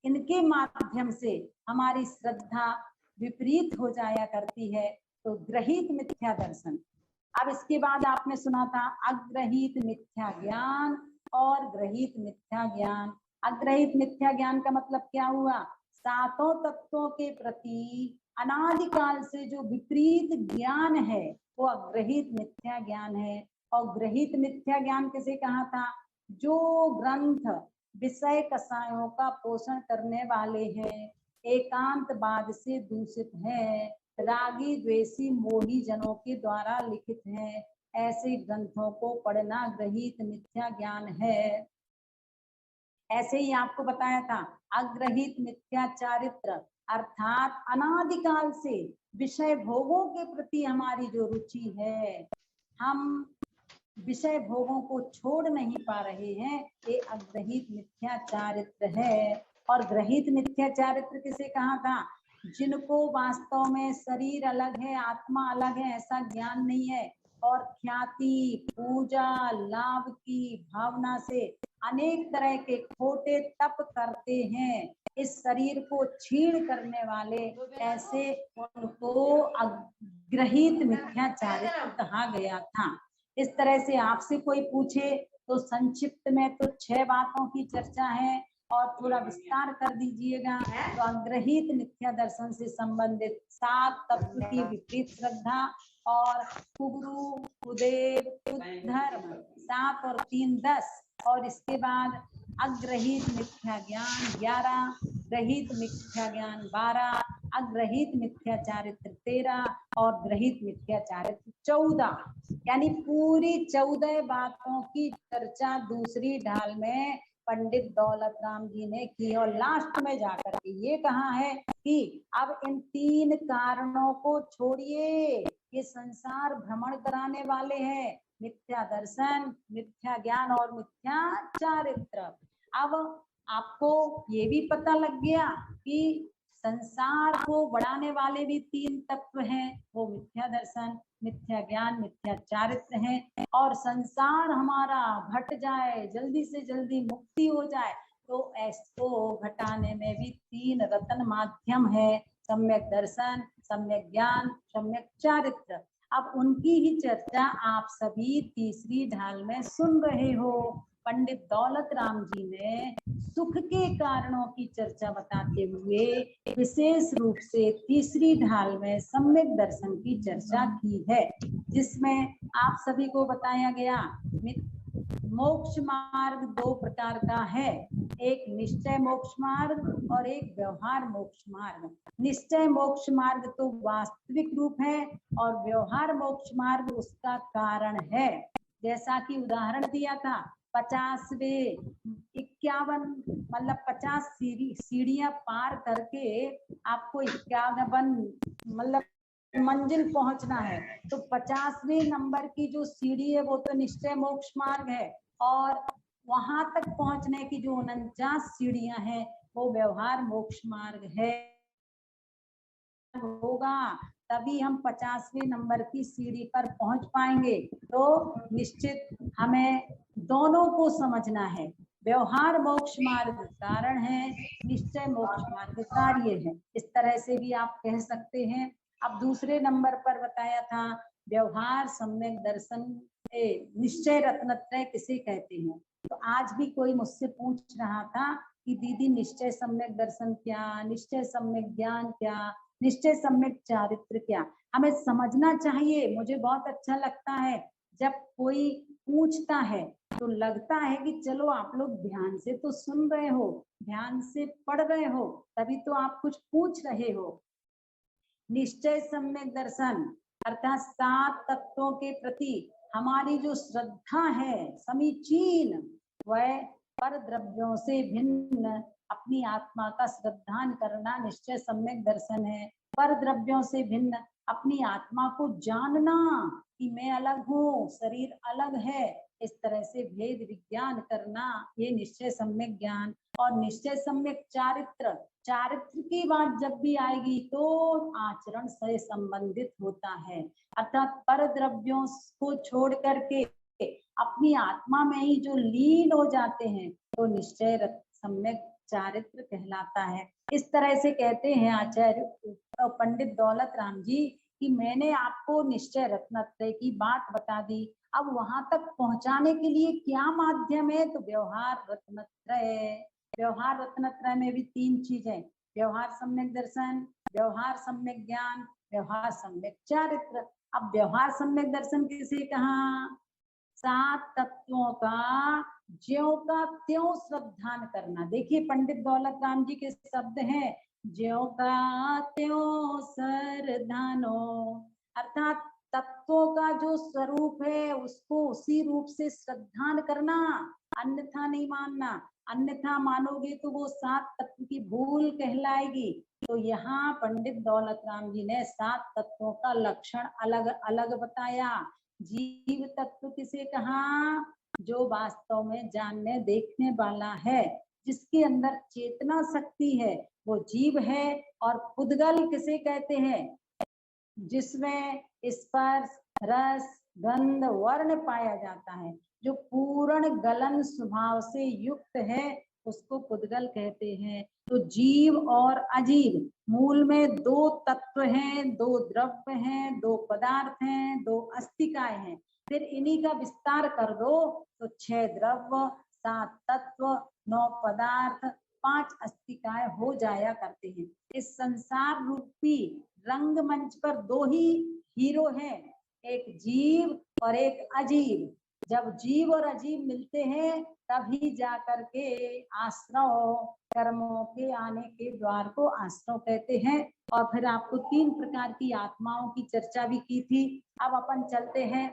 इनके माध्यम से हमारी श्रद्धा विपरीत हो जाया करती है, तो ग्रहित मिथ्या दर्शन। अब इसके बाद आपने सुना था अग्रहित मिथ्या ज्ञान और ग्रहित मिथ्या ज्ञान। अग्रहित मिथ्या ज्ञान का मतलब क्या हुआ? 7 तत्वों के प्रति अनादिकाल से जो विपरीत ज्ञान है वो अग्रहित मिथ्या ज्ञान है। और ग्रहित मिथ्या ज्ञान किसे कहा था? जो ग्रंथ विषय कसायों का पोषण करने वाले हैं, एकांतवाद से दूषित है, रागी द्वेषी मोही जनों के द्वारा लिखित हैं, ऐसे ग्रंथों को पढ़ना ग्रहित मिथ्या ज्ञान है। ऐसे ही आपको बताया था अग्रहित मिथ्या चारित्र, अर्थात अनादिकाल से विषय भोगों के प्रति हमारी जो रुचि है, हम विषय भोगों को छोड़ नहीं पा रहे हैं, ये अग्रहित मिथ्या चारित्र है। और ग्रहित मिथ्या चारित्र किसे कहा था? जिनको वास्तव में शरीर अलग है, आत्मा अलग है, ऐसा ज्ञान नहीं है और ख्याति, पूजा, लाभ की भावना से अनेक तरह के खोटे तप करते हैं, इस शरीर को छीण करने वाले, ऐसे उनको अग्रहित मिथ्या चारित्र कहा गया था। इस तरह से आपसे कोई पूछे तो संक्षिप्त में तो 6 बातों की चर्चा है और थोड़ा विस्तार कर दीजिएगा। तो अग्रहित मिथ्या दर्शन से संबंधित 7 तत्व की विपरीत श्रद्धा और कुगुरु, कुदेव, कुधर्म 7 और 3 10, और इसके बाद अग्रहित मिथ्या ज्ञान 11, ग्रहित मिथ्या ज्ञान 12, अग्रहित मिथ्या चारित्र 13 और ग्रहित मिथ्या चारित्र 14, यानी पूरी 14 बातों की चर्चा दूसरी ढाल में पंडित दौलत राम जी ने की। और लास्ट में जाकर के ये कहा है कि अब इन 3 कारणों को छोड़िए, ये संसार भ्रमण कराने वाले हैं, मिथ्या दर्शन, मिथ्या ज्ञान और मिथ्या चारित्र। अब आपको ये भी पता लग गया कि संसार को बढ़ाने वाले भी तीन तत्व हैं, वो मिथ्या दर्शन, मिथ्या ज्ञान, मिथ्या चारित्र हैं। और संसार हमारा घट जाए, जल्दी से जल्दी मुक्ति हो जाए, तो ऐसको घटाने में भी तीन रत्न माध्यम है, सम्यक दर्शन, सम्यक ज्ञान, सम्यक चारित्र। अब उनकी ही चर्चा आप सभी तीसरी ढाल में सुन रहे हो। पंडित दौलत राम जी ने सुख के कारणों की चर्चा बताते हुए विशेष रूप से तीसरी ढाल में सम्यक दर्शन की चर्चा की है, जिसमें आप सभी को बताया गया मोक्ष मार्ग दो प्रकार का है, एक निश्चय मोक्ष मार्ग और एक व्यवहार मोक्ष मार्ग। निश्चय मोक्ष मार्ग तो वास्तविक रूप है और व्यवहार मोक्ष मार्ग उसका कारण है। जैसा कि उदाहरण दिया था, 50वें 51 मतलब 50 सीढ़ियां पार करके आपको 51 मतलब मंजिल पहुंचना है, तो 50वें नंबर की जो सीढ़ी है वो तो निश्चय मोक्ष मार्ग है, और वहां तक पहुंचने की जो 49 सीढ़ियां हैं वो व्यवहार मोक्ष मार्ग है। होगा तभी हम 50वें नंबर की सीढ़ी पर पहुंच पाएंगे। तो निश्चित हमें दोनों को समझना है, व्यवहार मोक्ष मार्ग कारण है, निश्चय मोक्ष मार्ग कार्य है, इस तरह से भी आप कह सकते हैं। अब दूसरे नंबर पर बताया था व्यवहार सम्यक दर्शन, निश्चय रत्नत्रय किसे कहते हैं। तो आज भी कोई मुझसे पूछ रहा था कि दीदी निश्चय सम्यक दर्शन क्या, निश्चय सम्यक ज्ञान क्या, निश्चय सम्यक चारित्र क्या। हमें समझना चाहिए। मुझे बहुत अच्छा लगता है जब कोई पूछता है तो लगता है कि चलो आप लोग ध्यान से तो सुन रहे हो, ध्यान से पढ़ रहे हो, तभी तो आप कुछ पूछ रहे हो। निश्चय सम्यक दर्शन अर्थात 7 तत्वों के प्रति हमारी जो श्रद्धा है समीचीन, वह पर द्रव्यों से भिन्न अपनी आत्मा का श्रद्धान करना निश्चय सम्यक दर्शन है। पर द्रव्यों से भिन्न अपनी आत्मा को जानना कि मैं अलग हूँ, शरीर अलग है, इस तरह से भेद विज्ञान करना, ये निश्चय सम्यक ज्ञान। और निश्चय सम्यक चारित्र, चारित्र की बात जब भी आएगी तो आचरण से संबंधित होता है, अर्थात पर द्रव्यों को छोड़ करके अपनी आत्मा में ही जो लीन हो जाते हैं तो निश्चय सम्यक चारित्र कहलाता है। इस तरह से कहते हैं आचार्य पंडित दौलत राम जी कि मैंने आपको निश्चय रत्नत्रय की बात बता दी, अब वहां तक पहुंचाने के लिए क्या माध्यम है, तो व्यवहार रत्नत्रय। व्यवहार रत्नत्रय में भी 3 चीजें, व्यवहार सम्यक दर्शन, व्यवहार सम्यक ज्ञान, व्यवहार सम्यक चारित्र। अब व्यवहार सम्यक दर्शन किसे कहा, 7 तत्वों का ज्यों का त्यों श्रद्धान करना। देखिए पंडित दौलत राम जी के शब्द हैं, ज्यों का त्यों श्रद्धानो, अर्थात तत्वों का जो स्वरूप है उसको उसी रूप से श्रद्धान करना, अन्यथा नहीं मानना। अन्यथा मानोगे तो वो 7 तत्व की भूल कहलाएगी। तो यहाँ पंडित दौलत राम जी ने 7 तत्वों का लक्षण अलग अलग बताया। जीव तत्व किसे कहा, जो वास्तव में जानने देखने वाला है, जिसके अंदर चेतना शक्ति है, वो जीव है। और पुद्गल किसे कहते हैं, जिसमें स्पर्श रस गंध वर्ण पाया जाता है, जो पूर्ण गलन स्वभाव से युक्त है, उसको पुद्गल कहते हैं। तो जीव और अजीव मूल में 2 तत्व हैं, 2 द्रव्य हैं, 2 पदार्थ हैं, 2 अस्तिकाएं हैं। फिर इन्हीं का विस्तार कर दो तो 6 द्रव्य, 7 तत्व, 9 पदार्थ, 5 अस्तिकाएं हो जाया करते हैं। इस संसार रूपी रंगमंच पर 2 ही हीरो हैं, एक जीव और एक अजीव। जब जीव और अजीव मिलते हैं तभी जाकर के आश्रव कर्मों के आने के द्वार को आश्रव कहते हैं। और फिर आपको 3 प्रकार की आत्माओं की चर्चा भी की थी। अब अपन चलते हैं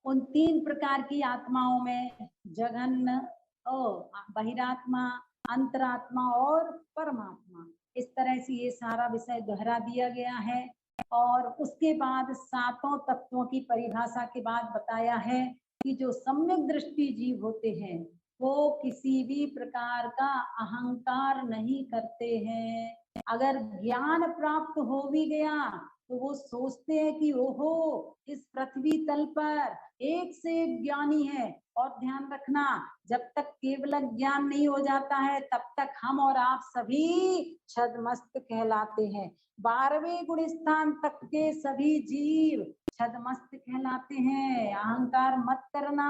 उन 3 प्रकार की आत्माओं में, जघन्य बहिरात्मा, अंतरात्मा और परमात्मा। इस तरह से ये सारा विषय दोहरा दिया गया है। और उसके बाद 7 तत्वों की परिभाषा के बाद बताया है कि जो सम्यक दृष्टि जीव होते हैं वो किसी भी प्रकार का अहंकार नहीं करते हैं। अगर ज्ञान प्राप्त हो भी गया तो वो सोचते हैं कि ओहो, इस पृथ्वी तल पर एक से एक ज्ञानी है। और ध्यान रखना, जब तक केवल ज्ञान नहीं हो जाता है तब तक हम और आप सभी छद्मस्त कहलाते हैं। 12वें गुण स्थान तक के सभी जीव छद्मस्त कहलाते हैं। अहंकार मत करना।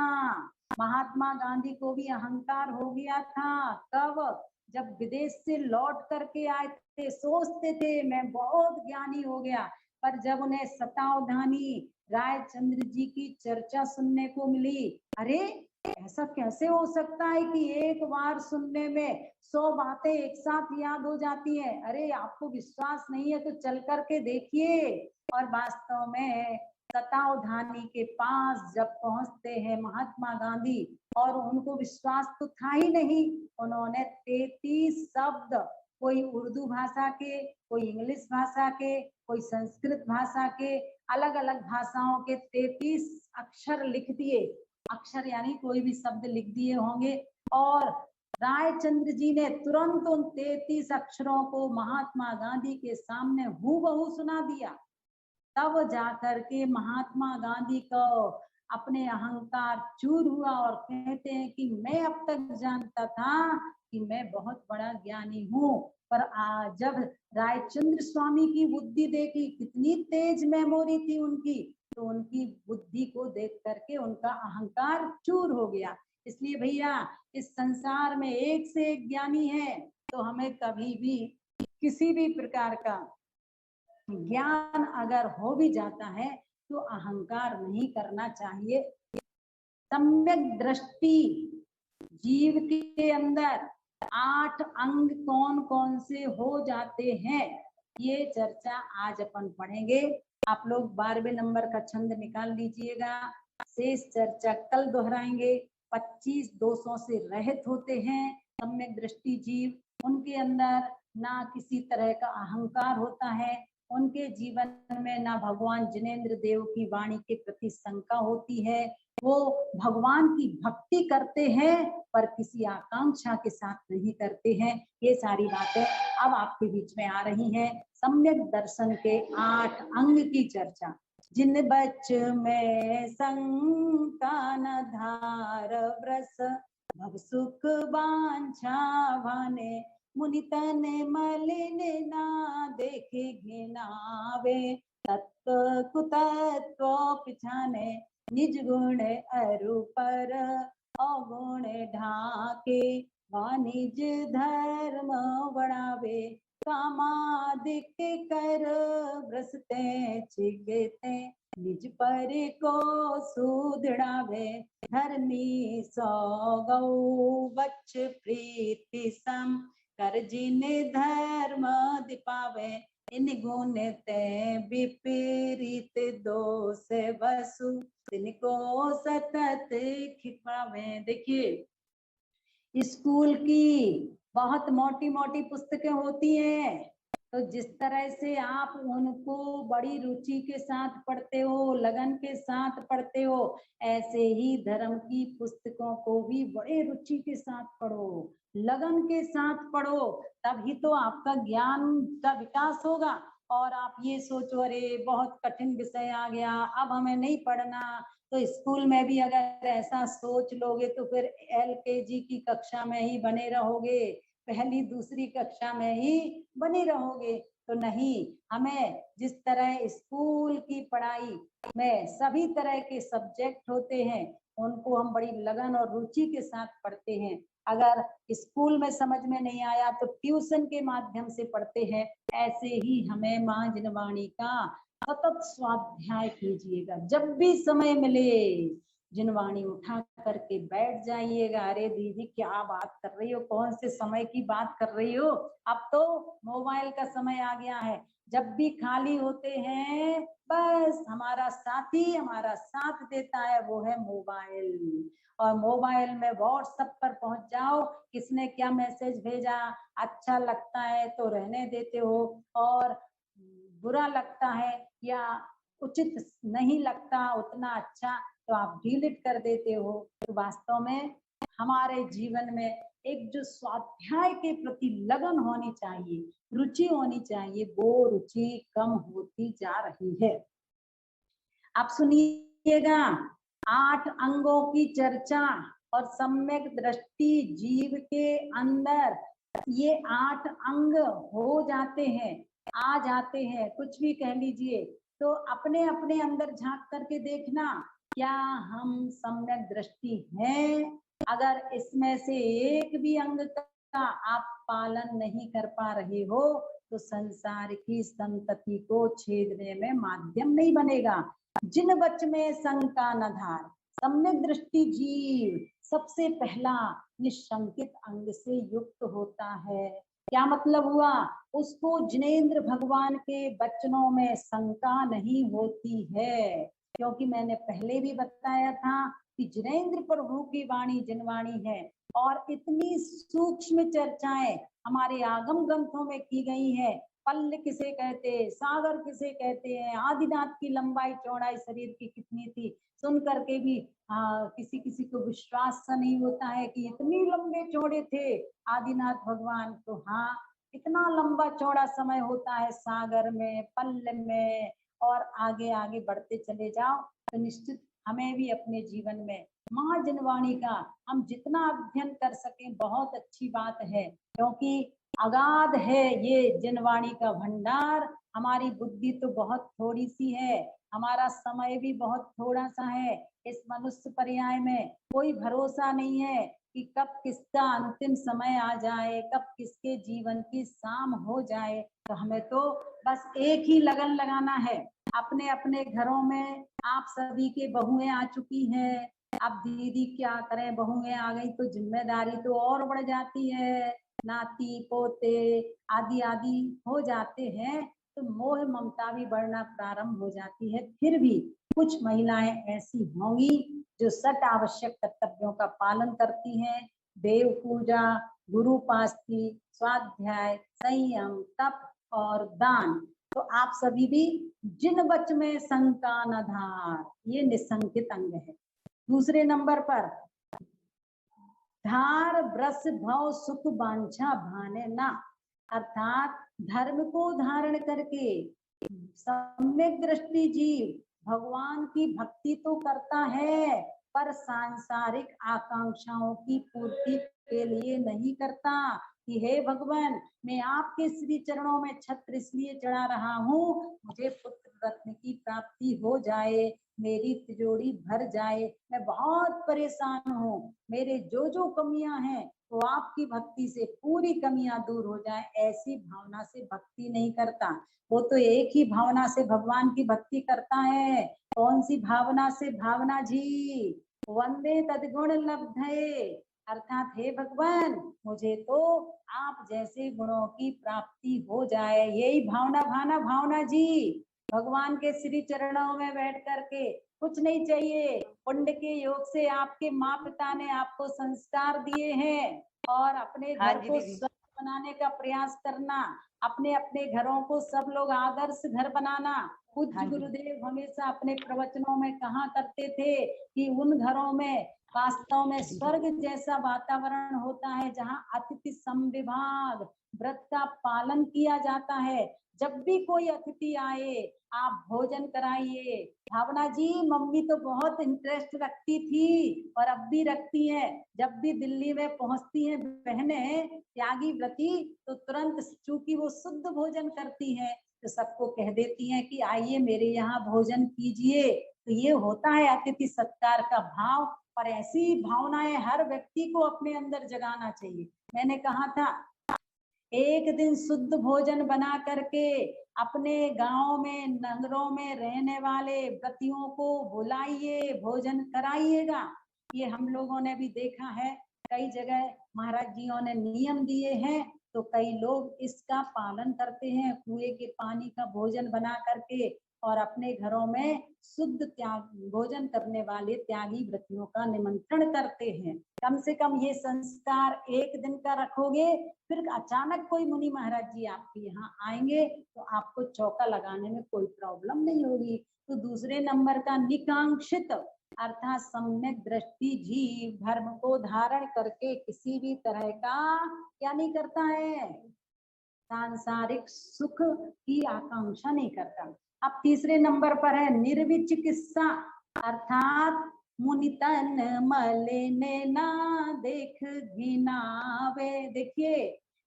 महात्मा गांधी को भी अहंकार हो गया था। कब? जब विदेश से लौट करके आए थे, सोचते थे मैं बहुत ज्ञानी हो गया, पर जब उन्हें सतावधानी रायचंद्र जी की चर्चा सुनने को मिली, अरे ऐसा कैसे हो सकता है कि एक बार सुनने में 100 बातें एक साथ याद हो जाती है। अरे आपको विश्वास नहीं है तो चल करके देखिए। और वास्तव में सतावधानी के पास जब पहुंचते हैं महात्मा गांधी, और उनको विश्वास तो था ही नहीं, उन्होंने 33 शब्द, कोई उर्दू भाषा के, कोई इंग्लिश भाषा के, कोई संस्कृत भाषा के, अलग अलग भाषाओं के 33 अक्षर लिख दिए। अक्षर यानी कोई भी शब्द लिख दिए होंगे, और रायचंद्र जी ने तुरंत उन 33 अक्षरों को महात्मा गांधी के सामने हूबहू सुना दिया। तब जाकर के महात्मा गांधी को अपने अहंकार चूर हुआ, और कहते हैं कि मैं अब तक जानता था कि मैं बहुत बड़ा ज्ञानी हूँ, पर आज जब रायचंद्र स्वामी की बुद्धि देखी, कितनी तेज मेमोरी थी उनकी, तो उनकी बुद्धि को देख करके उनका अहंकार चूर हो गया। इसलिए भैया, इस संसार में एक से एक ज्ञानी है, तो हमें कभी भी किसी भी प्रकार का ज्ञान अगर हो भी जाता है तो अहंकार नहीं करना चाहिए। सम्यक दृष्टि जीव के अंदर 8 अंग कौन कौन से हो जाते हैं, ये चर्चा आज अपन पढ़ेंगे। आप लोग 12वें नंबर का छंद निकाल लीजिएगा। शेष चर्चा कल दोहराएंगे। 25 दोषों से रहित होते हैं सम्यक दृष्टि जीव, उनके अंदर ना किसी तरह का अहंकार होता है, उनके जीवन में ना भगवान जिनेंद्र देव की वाणी के प्रति शंका होती है, वो भगवान की भक्ति करते हैं पर किसी आकांक्षा के साथ नहीं करते हैं। ये सारी बातें अब आपके बीच में आ रही हैं। सम्यक दर्शन के 8 अंग की चर्चा। जिन बच में शंका न धार व्रस, भव सुख बांछा भाने, मुनि तन मलिन ना देखे घिनावे, तत्व कुतत्व पिछाने, निज गुण अरु पर अवगुण ढाके, वाणिज धर्म बढ़ावे, कामादिक कर व्रसते छिगते, निज पर को सुदृढ़ावे, धर्मी सौ गौ बच्च प्रीति सम, कर जिन धर्म दिपावे, इन गुण ते विपरीत दोष वसु, तिनको सतत खिपावे। देखिए, स्कूल की बहुत मोटी मोटी पुस्तकें होती हैं, तो जिस तरह से आप उनको बड़ी रुचि के साथ पढ़ते हो, लगन के साथ पढ़ते हो, ऐसे ही धर्म की पुस्तकों को भी बड़े रुचि के साथ पढ़ो, लगन के साथ पढ़ो, तभी तो आपका ज्ञान का विकास होगा। और आप ये सोचो अरे बहुत कठिन विषय आ गया, अब हमें नहीं पढ़ना, तो स्कूल में भी अगर ऐसा सोच लोगे तो फिर LKG की कक्षा में ही बने रहोगे, पहली दूसरी कक्षा में ही बने रहोगे। तो नहीं, हमें जिस तरह स्कूल की पढ़ाई में सभी तरह के सब्जेक्ट होते हैं, उनको हम बड़ी लगन और रुचि के साथ पढ़ते हैं। अगर स्कूल में समझ में नहीं आया तो ट्यूशन के माध्यम से पढ़ते हैं। ऐसे ही हमें माँ जिनवाणी का सतत स्वाध्याय कीजिएगा। जब भी समय मिले जिनवाणी उठा करके बैठ जाइएगा। अरे दीदी क्या बात कर रही हो, कौन से समय की बात कर रही हो, अब तो मोबाइल का समय आ गया है। जब भी खाली होते हैं बस हमारा साथी हमारा साथ देता है, वो है मोबाइल। और मोबाइल में व्हाट्सएप पर पहुंच जाओ, किसने क्या मैसेज भेजा, अच्छा लगता है तो रहने देते हो, और बुरा लगता है या उचित नहीं लगता उतना अच्छा तो आप डिलीट कर देते हो। तो वास्तव में हमारे जीवन में एक जो स्वाध्याय के प्रति लगन होनी चाहिए, रुचि होनी चाहिए, वो रुचि कम होती जा रही है। आप सुनिएगा, 8 अंगों की चर्चा और सम्यक दृष्टि जीव के अंदर ये 8 अंग हो जाते हैं, आ जाते हैं, कुछ भी कह लीजिए। तो अपने अपने अंदर झांक करके देखना, क्या हम सम्यक दृष्टि हैं? अगर इसमें से एक भी अंग का आप पालन नहीं कर पा रहे हो तो संसार की संतति को छेदने में माध्यम नहीं बनेगा। जिन बच में शंका न धार, सम्यक दृष्टि जीव सबसे पहला निशंकित अंग से युक्त होता है। क्या मतलब हुआ? उसको जिनेंद्र भगवान के वचनों में शंका नहीं होती है, क्योंकि मैंने पहले भी बताया था कि जिनेंद्र प्रभु की वाणी जिनवाणी है और इतनी सूक्ष्म चर्चाएं हमारे आगम ग्रंथों में की गई है। पल्ल किसे कहते, सागर किसे कहते हैं, आदिनाथ की लंबाई चौड़ाई शरीर की कितनी थी, सुन करके भी किसी किसी को विश्वास सा नहीं होता है कि इतनी लंबे चौड़े थे आदिनाथ भगवान। तो हाँ, इतना लंबा चौड़ा समय होता है सागर में, पल्ल में, और आगे आगे बढ़ते चले जाओ तो निश्चित हमें भी अपने जीवन में माँ जिनवाणी का हम जितना अध्ययन कर सकें बहुत अच्छी बात है, क्योंकि अगाध है ये जिनवाणी का भंडार। हमारी बुद्धि तो बहुत थोड़ी सी है, हमारा समय भी बहुत थोड़ा सा है। इस मनुष्य पर्याय में कोई भरोसा नहीं है कि कब किसका अंतिम समय आ जाए, कब किसके जीवन की शाम हो जाए। तो हमें तो बस एक ही लगन लगाना है, अपने अपने घरों में आप सभी के बहुएं आ चुकी हैं। अब दीदी क्या करें, बहुएं आ गई तो जिम्मेदारी तो और बढ़ जाती है, नाती पोते आदि आदि हो जाते हैं तो मोह ममता भी बढ़ना प्रारंभ हो जाती है। फिर भी कुछ महिलाएं ऐसी होंगी जो सट आवश्यक कर्तव्यों का पालन करती हैं, देव पूजा, गुरु पास्ती, स्वाध्याय, संयम, तप और दान। तो आप सभी भी जिन बच में शंका न धार, ये निशंकित अंग है। दूसरे नंबर पर धार ब्रस भव सुख वांछा भाने ना, अर्थात धर्म को धारण करके सम्यक दृष्टि जीव भगवान की भक्ति तो करता है पर सांसारिक आकांक्षाओं की पूर्ति के लिए नहीं करता कि हे भगवान, मैं आपके श्री चरणों में छत्र इसलिए चढ़ा रहा हूँ, मुझे पुत्र रत्न की प्राप्ति हो जाए, मेरी तिजोरी भर जाए, मैं बहुत परेशान हूँ, मेरे जो जो कमियां हैं वो आपकी भक्ति से पूरी कमियां दूर हो जाए, ऐसी भावना से भक्ति नहीं करता। वो तो एक ही भावना से भगवान की भक्ति करता है। कौन सी भावना से? भावना जी, वंदे तद्गुण लब्धे, अर्थात हे भगवान, मुझे तो आप जैसे गुणों की प्राप्ति हो जाए, यही भावना भावना जी। भगवान के श्री चरणों में बैठ करके कुछ नहीं चाहिए, पुण्य के योग से आपके माँ पिता ने आपको संस्कार दिए हैं और अपने घर को स्वस्थ बनाने का प्रयास करना, अपने अपने घरों को सब लोग आदर्श घर बनाना। पूज्य गुरुदेव हमेशा अपने प्रवचनों में कहा करते थे कि उन घरों में वास्तव में स्वर्ग जैसा वातावरण होता है जहाँ अतिथि समविभाग व्रत का पालन किया जाता है। जब भी कोई अतिथि आए आप भोजन कराइए। भावना जी, मम्मी तो बहुत इंटरेस्ट रखती थी और अब भी रखती है, जब भी दिल्ली में पहुंचती हैं बहनें त्यागी व्रती तो तुरंत, चूंकि वो शुद्ध भोजन करती हैं, तो सबको कह देती हैं कि आइए मेरे यहाँ भोजन कीजिए। तो ये होता है अतिथि सत्कार का भाव, और ऐसी भावनाएं हर व्यक्ति को अपने अंदर जगाना चाहिए। मैंने कहा था एक दिन शुद्ध भोजन बना करके अपने गांव में नगरों में रहने वाले व्रतियों को बुलाइए, भोजन कराइएगा। ये हम लोगों ने भी देखा है, कई जगह महाराज जियों ने नियम दिए हैं तो कई लोग इसका पालन करते हैं, कुएं के पानी का भोजन बना करके और अपने घरों में शुद्ध त्याग भोजन करने वाले त्यागी व्रतियों का निमंत्रण करते हैं। कम से कम ये संस्कार एक दिन का रखोगे, फिर अचानक कोई मुनि महाराज जी आपके यहाँ आएंगे तो आपको चौका लगाने में कोई प्रॉब्लम नहीं होगी। तो दूसरे नंबर का निकांक्षित अर्थात सम्यक दृष्टि जीव धर्म को धारण करके किसी भी तरह का क्या नहीं करता है, सांसारिक सुख की आकांक्षा नहीं करता। अब तीसरे नंबर पर है निर्विचिकित्सा अर्थात मुनितन मलिने ना देख घिनावे। देखिए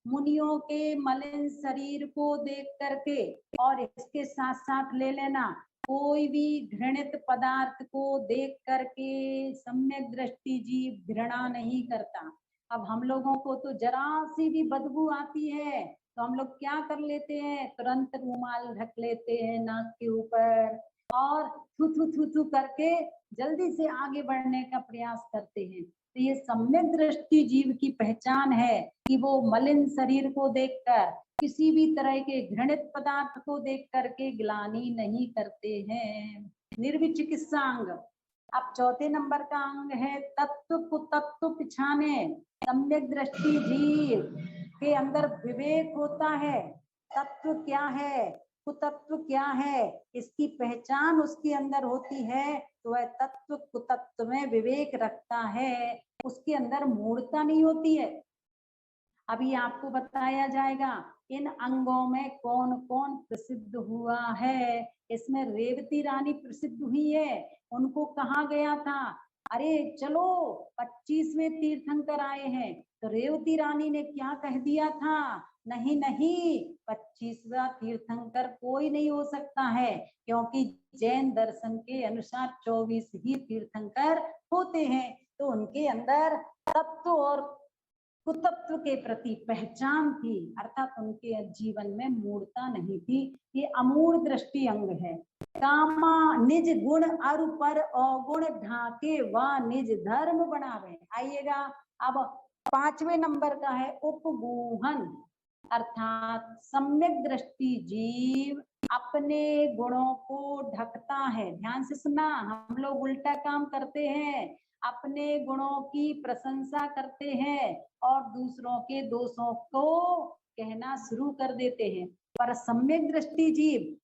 मुनियों के मलिन शरीर को देख करके और इसके साथ साथ ले लेना कोई भी घृणित पदार्थ को देख करके सम्यक दृष्टि जीव घृणा नहीं करता। अब हम लोगों को तो जरा सी भी बदबू आती है तो हम लोग क्या कर लेते हैं, तुरंत रुमाल ढक लेते हैं नाक के ऊपर और थू थू थू थू करके जल्दी से आगे बढ़ने का प्रयास करते हैं। तो ये सम्यक दृष्टि जीव की पहचान है कि वो मलिन शरीर को देखकर किसी भी तरह के घृणित पदार्थ को देख करके ग्लानि नहीं करते हैं। निर्विचिकित्सा अंग। अब चौथे नंबर का अंग है तत्व कुतत्व पिछाने। सम्यक दृष्टि जीव के अंदर विवेक होता है। तत्व क्या है, कुतत्व क्या है, इसकी पहचान उसके अंदर होती है। तो वह तत्व कुतत्व में विवेक रखता है, उसके अंदर मूढ़ता नहीं होती है। अभी आपको बताया जाएगा इन अंगों में कौन कौन प्रसिद्ध हुआ है। इसमें रेवती रानी प्रसिद्ध हुई है। उनको कहा गया था अरे चलो 25वें तीर्थंकर आए हैं, तो रेवती रानी ने क्या कह दिया था, नहीं नहीं 25वां तीर्थंकर कोई नहीं हो सकता है, क्योंकि जैन दर्शन के अनुसार 24 ही तीर्थंकर होते हैं। तो उनके अंदर तत्व और कुतत्व के प्रति पहचान थी, अर्थात उनके जीवन में मूढ़ता नहीं थी। ये अमूढ़ दृष्टि अंग है। कामा निज गुण अरु पर अवगुण ढाके व निज धर्म बनावे। आइएगा अब 5वें नंबर का है उपगूहन अर्थात सम्यक दृष्टि जीव अपने गुणों को ढकता है। ध्यान से सुना, हम लोग उल्टा काम करते हैं, अपने गुणों की प्रशंसा करते हैं और दूसरों के दोषों को कहना शुरू कर देते हैं। पर सम्यक दृष्टि जीव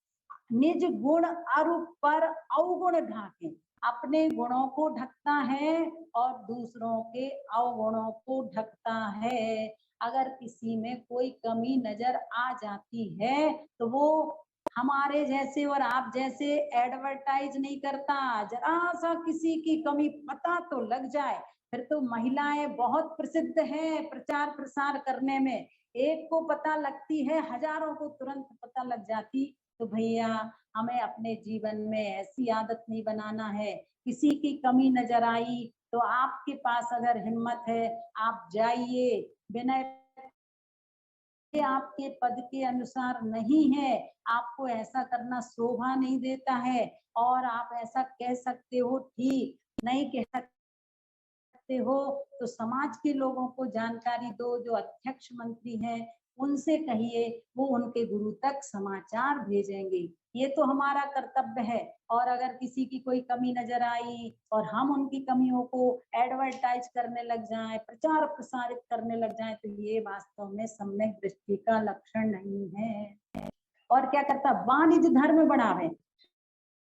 निज गुण अरु पर अवगुण ढाके, अपने गुणों को ढकता है और दूसरों के अवगुणों को ढकता है। अगर किसी में कोई कमी नजर आ जाती है तो वो हमारे जैसे और आप जैसे एडवर्टाइज नहीं करता। जरा सा किसी की कमी पता तो लग जाए, फिर तो महिलाएं बहुत प्रसिद्ध हैं प्रचार प्रसार करने में। एक को पता लगती है, हजारों को तुरंत पता लग जाती। तो भैया हमें अपने जीवन में ऐसी आदत नहीं बनाना है। किसी की कमी नजर आई तो आपके पास अगर हिम्मत है आप जाइए, विनय आपके पद के अनुसार नहीं है, आपको ऐसा करना शोभा नहीं देता है और आप ऐसा कह सकते हो, ठीक नहीं कह सकते हो तो समाज के लोगों को जानकारी दो, जो अध्यक्ष मंत्री हैं उनसे कहिए, वो उनके गुरु तक समाचार भेजेंगे। ये तो हमारा कर्तव्य है। और अगर किसी की कोई कमी नजर आई और हम उनकी कमियों को एडवर्टाइज करने लग जाएं, प्रचार प्रसारित करने लग जाएं, तो ये वास्तव में सम्यक दृष्टि का लक्षण नहीं है। और क्या करता, वाणिज्य धर्म बढ़ावे।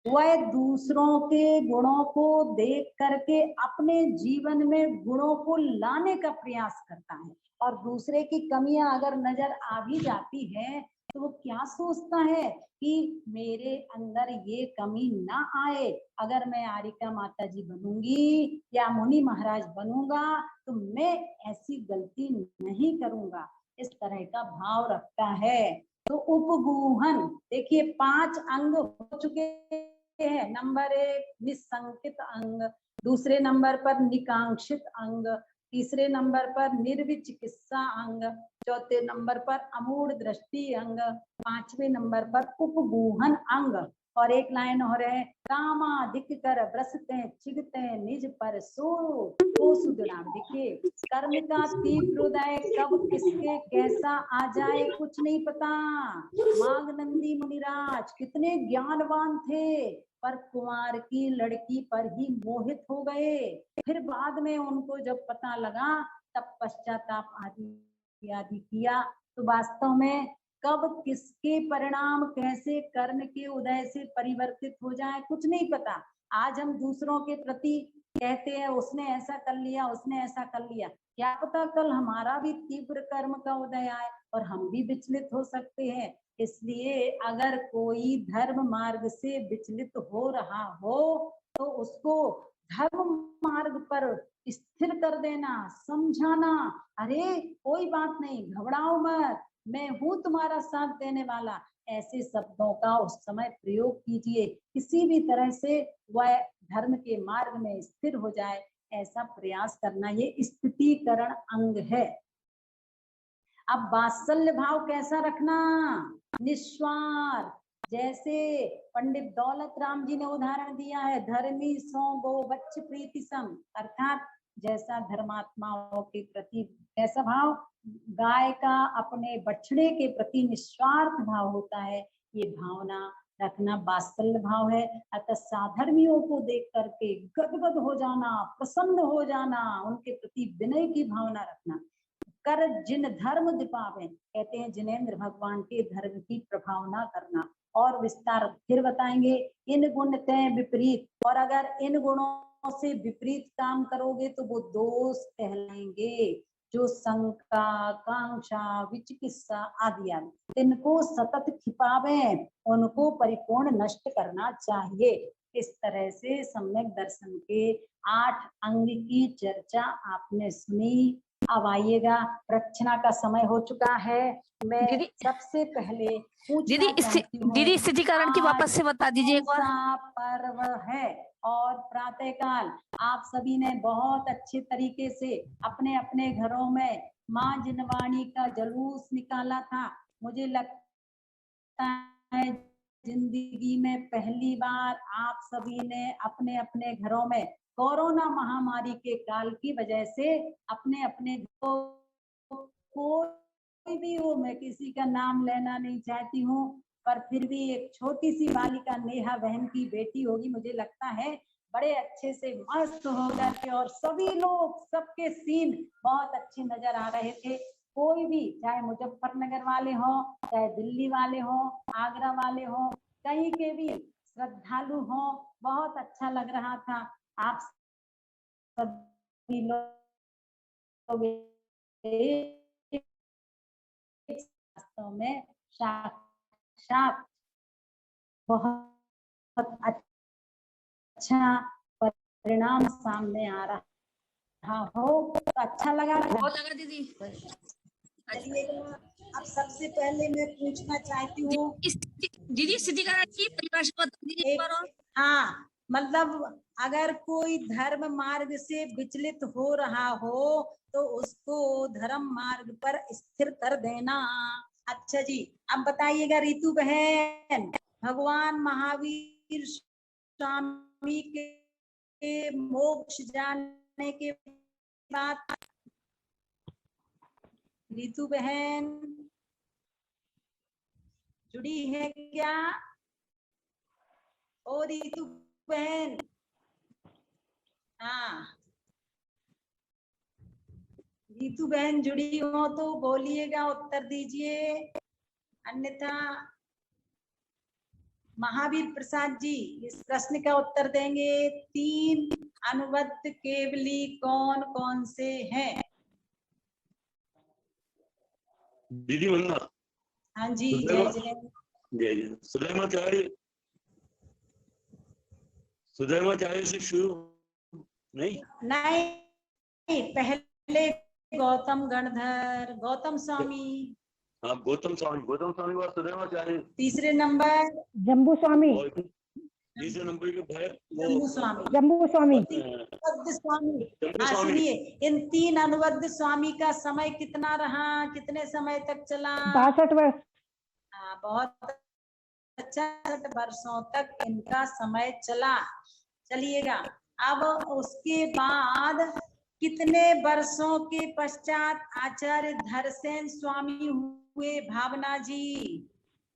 वह दूसरों के गुणों को देख करके अपने जीवन में गुणों को लाने का प्रयास करता है। और दूसरे की कमियां अगर नजर आ भी जाती है तो वो क्या सोचता है कि मेरे अंदर ये कमी ना आए। अगर मैं आरिका माता जी बनूंगी या मुनि महाराज बनूंगा तो मैं ऐसी गलती नहीं करूंगा, इस तरह का भाव रखता है। तो उपगूहन देखिए 5 अंग हो चुके हैं। नंबर 1 निसंकित अंग, दूसरे नंबर पर निकांक्षित अंग, तीसरे नंबर पर निर्विचिकित्सा अंग, चौथे नंबर पर अमूढ़ दृष्टि अंग, पांचवें नंबर पर उपगूहन अंग। और एक लाइन और है, कामादिक कर ब्रसते चिगते निज पर सो सुदराम। देखिए, कर्म का तीव्र उदय कब किसके कैसा आ जाए कुछ नहीं पता। मागनंदी मुनिराज कितने ज्ञानवान थे, पर कुंवर की लड़की पर ही मोहित हो गए। फिर बाद में उनको जब पता लगा, तब पश्चाताप आदि आदि किया। तो वास्तव में कब किसके परिणाम कैसे कर्ण के उदय से परिवर्तित हो जाए कुछ नहीं पता। आज हम दूसरों के प्रति कहते हैं उसने ऐसा कर लिया, उसने ऐसा कर लिया, क्या पता कल हमारा भी तीव्र कर्म का उदय आए और हम भी विचलित हो सकते हैं। इसलिए अगर कोई धर्म मार्ग से विचलित हो रहा हो तो उसको धर्म मार्ग पर स्थिर कर देना, समझाना, अरे कोई बात नहीं, घबराओ मत, मैं हूं तुम्हारा साथ देने वाला, ऐसे शब्दों का उस समय प्रयोग कीजिए। किसी भी तरह से वह धर्म के मार्ग में स्थिर हो जाए, ऐसा प्रयास करना, ये स्थितीकरण अंग है। अब वात्सल्य भाव कैसा रखना, निस्वार्थ। जैसे पंडित दौलत राम जी ने उदाहरण दिया है, धर्मी सो गो बच्च प्रीति सम, अर्थात जैसा धर्मात्माओं के प्रति कैसा भाव, गाय का अपने बछड़े के प्रति निस्वार्थ भाव होता है, ये भावना रखना वात्सल्य भाव है। अतः साधर्मियों को देख करके गदगद हो जाना, प्रसन्न हो जाना, उनके प्रति विनय की भावना रखना। कर जिन धर्म दिपावे, कहते हैं जिनेंद्र भगवान के धर्म की प्रभावना करना। और विस्तार फिर बताएंगे, इन गुण तय विपरीत, और अगर इन गुणों से विपरीत काम करोगे तो वो दोष कहलाएंगे, जो शंका, कांक्षा, विचिकित्सा आदि आदि, इनको सतत छिपावे, उनको परिपूर्ण नष्ट करना चाहिए। इस तरह से सम्यक दर्शन के 8 अंग की चर्चा आपने सुनी। अब आइएगा, रचना का समय हो चुका है। मैं सबसे पहले दीदी स्थितिकरण की वापस से बता दीजिए एक बार। पर्व है और प्रातःकाल आप सभी ने बहुत अच्छे तरीके से अपने अपने घरों में माँ जिनवाणी का जुलूस निकाला था। मुझे लगता है जिंदगी में पहली बार आप सभी ने अपने अपने घरों में कोरोना महामारी के काल की वजह से अपने अपने कोई भी हो, मैं किसी का नाम लेना नहीं चाहती हूँ, पर फिर भी एक छोटी सी बालिका नेहा बहन की बेटी होगी, मुझे लगता है बड़े अच्छे से मस्त हो करके, और सभी लोग, सबके सीन बहुत अच्छे नजर आ रहे थे। कोई भी, चाहे मुजफ्फरनगर वाले हो, चाहे दिल्ली वाले हो, आगरा वाले हो, कहीं के भी श्रद्धालु हो, बहुत अच्छा लग रहा था। आप सभी लोग वास्तव में साक्षात बहुत अच्छा परिणाम सामने आ रहा हो, तो अच्छा लगा। बहुत लगा दीदी। अब सबसे पहले मैं पूछना चाहती हूँ दीदी स्थितिकरण की परिभाषा बता दीजिए। हाँ, मतलब अगर कोई धर्म मार्ग से विचलित हो रहा हो तो उसको धर्म मार्ग पर स्थिर कर देना। अच्छा जी, अब बताइएगा रितु बहन, भगवान महावीर स्वामी के मोक्ष जाने के बाद, रितु बहन जुड़ी है क्या? ओ रितु बहन, हाँ रितु बहन जुड़ी हो तो बोलिएगा, उत्तर दीजिए, अन्यथा महावीर प्रसाद जी इस प्रश्न का उत्तर देंगे। 3 अनुबद्ध केवली कौन कौन से हैं? दीदी वंदना। हाँ जी, जय जय। सुधर्माचार्य से शुरू नहीं, पहले गौतम गणधर, गौतम स्वामी, हाँ गौतम स्वामी बाद सुधर्माचार्य, तीसरे नंबर जम्बू स्वामी, तीसरे नंबर के भाई जम्बू वो स्वामी, जम्बू स्वामी, अनुबद्ध स्वामी। जम्बू हाँ स्वामी। सुनिए, इन 3 अनुबद्ध स्वामी का समय कितना रहा, कितने समय तक चला? 62 वर्ष। हाँ, बहुत अच्छा, 60 वर्षों तक इनका समय चला। चलिएगा, अब उसके बाद कितने वर्षों के पश्चात आचार्य धरसेन स्वामी हुए? भावना जी,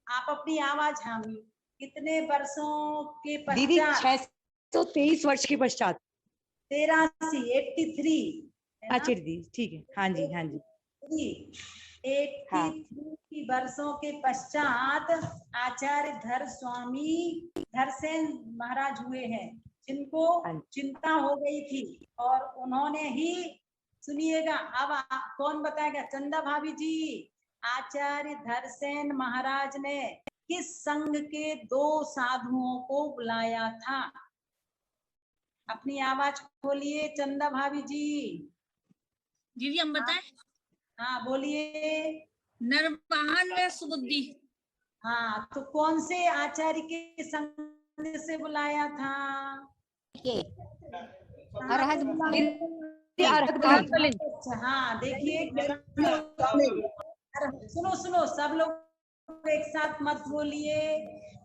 आप अपनी आवाज हामी। कितने वर्षों के दीदी पश्चात? 623 वर्ष के पश्चात। 83 अच्छा दीदी, ठीक है। हाँ जी, हाँ जी। 83 वर्षों के पश्चात आचार्य धरसेन महाराज हुए हैं, जिनको चिंता हो गई थी और उन्होंने ही, सुनिएगा अब कौन बताएगा? चंदा भाभी जी, आचार्य धरसेन महाराज ने किस संघ के 2 साधुओं को बुलाया था? अपनी आवाज खोलिए चंदा भाभी जी। दीदी हम बताएं? हाँ बोलिए। नरवाहन व सुबुद्धि। हाँ, तो कौन से आचार्य के संग से बुलाया था? हाँ देखिए, सुनो सुनो, सब लोग एक साथ मत बोलिए,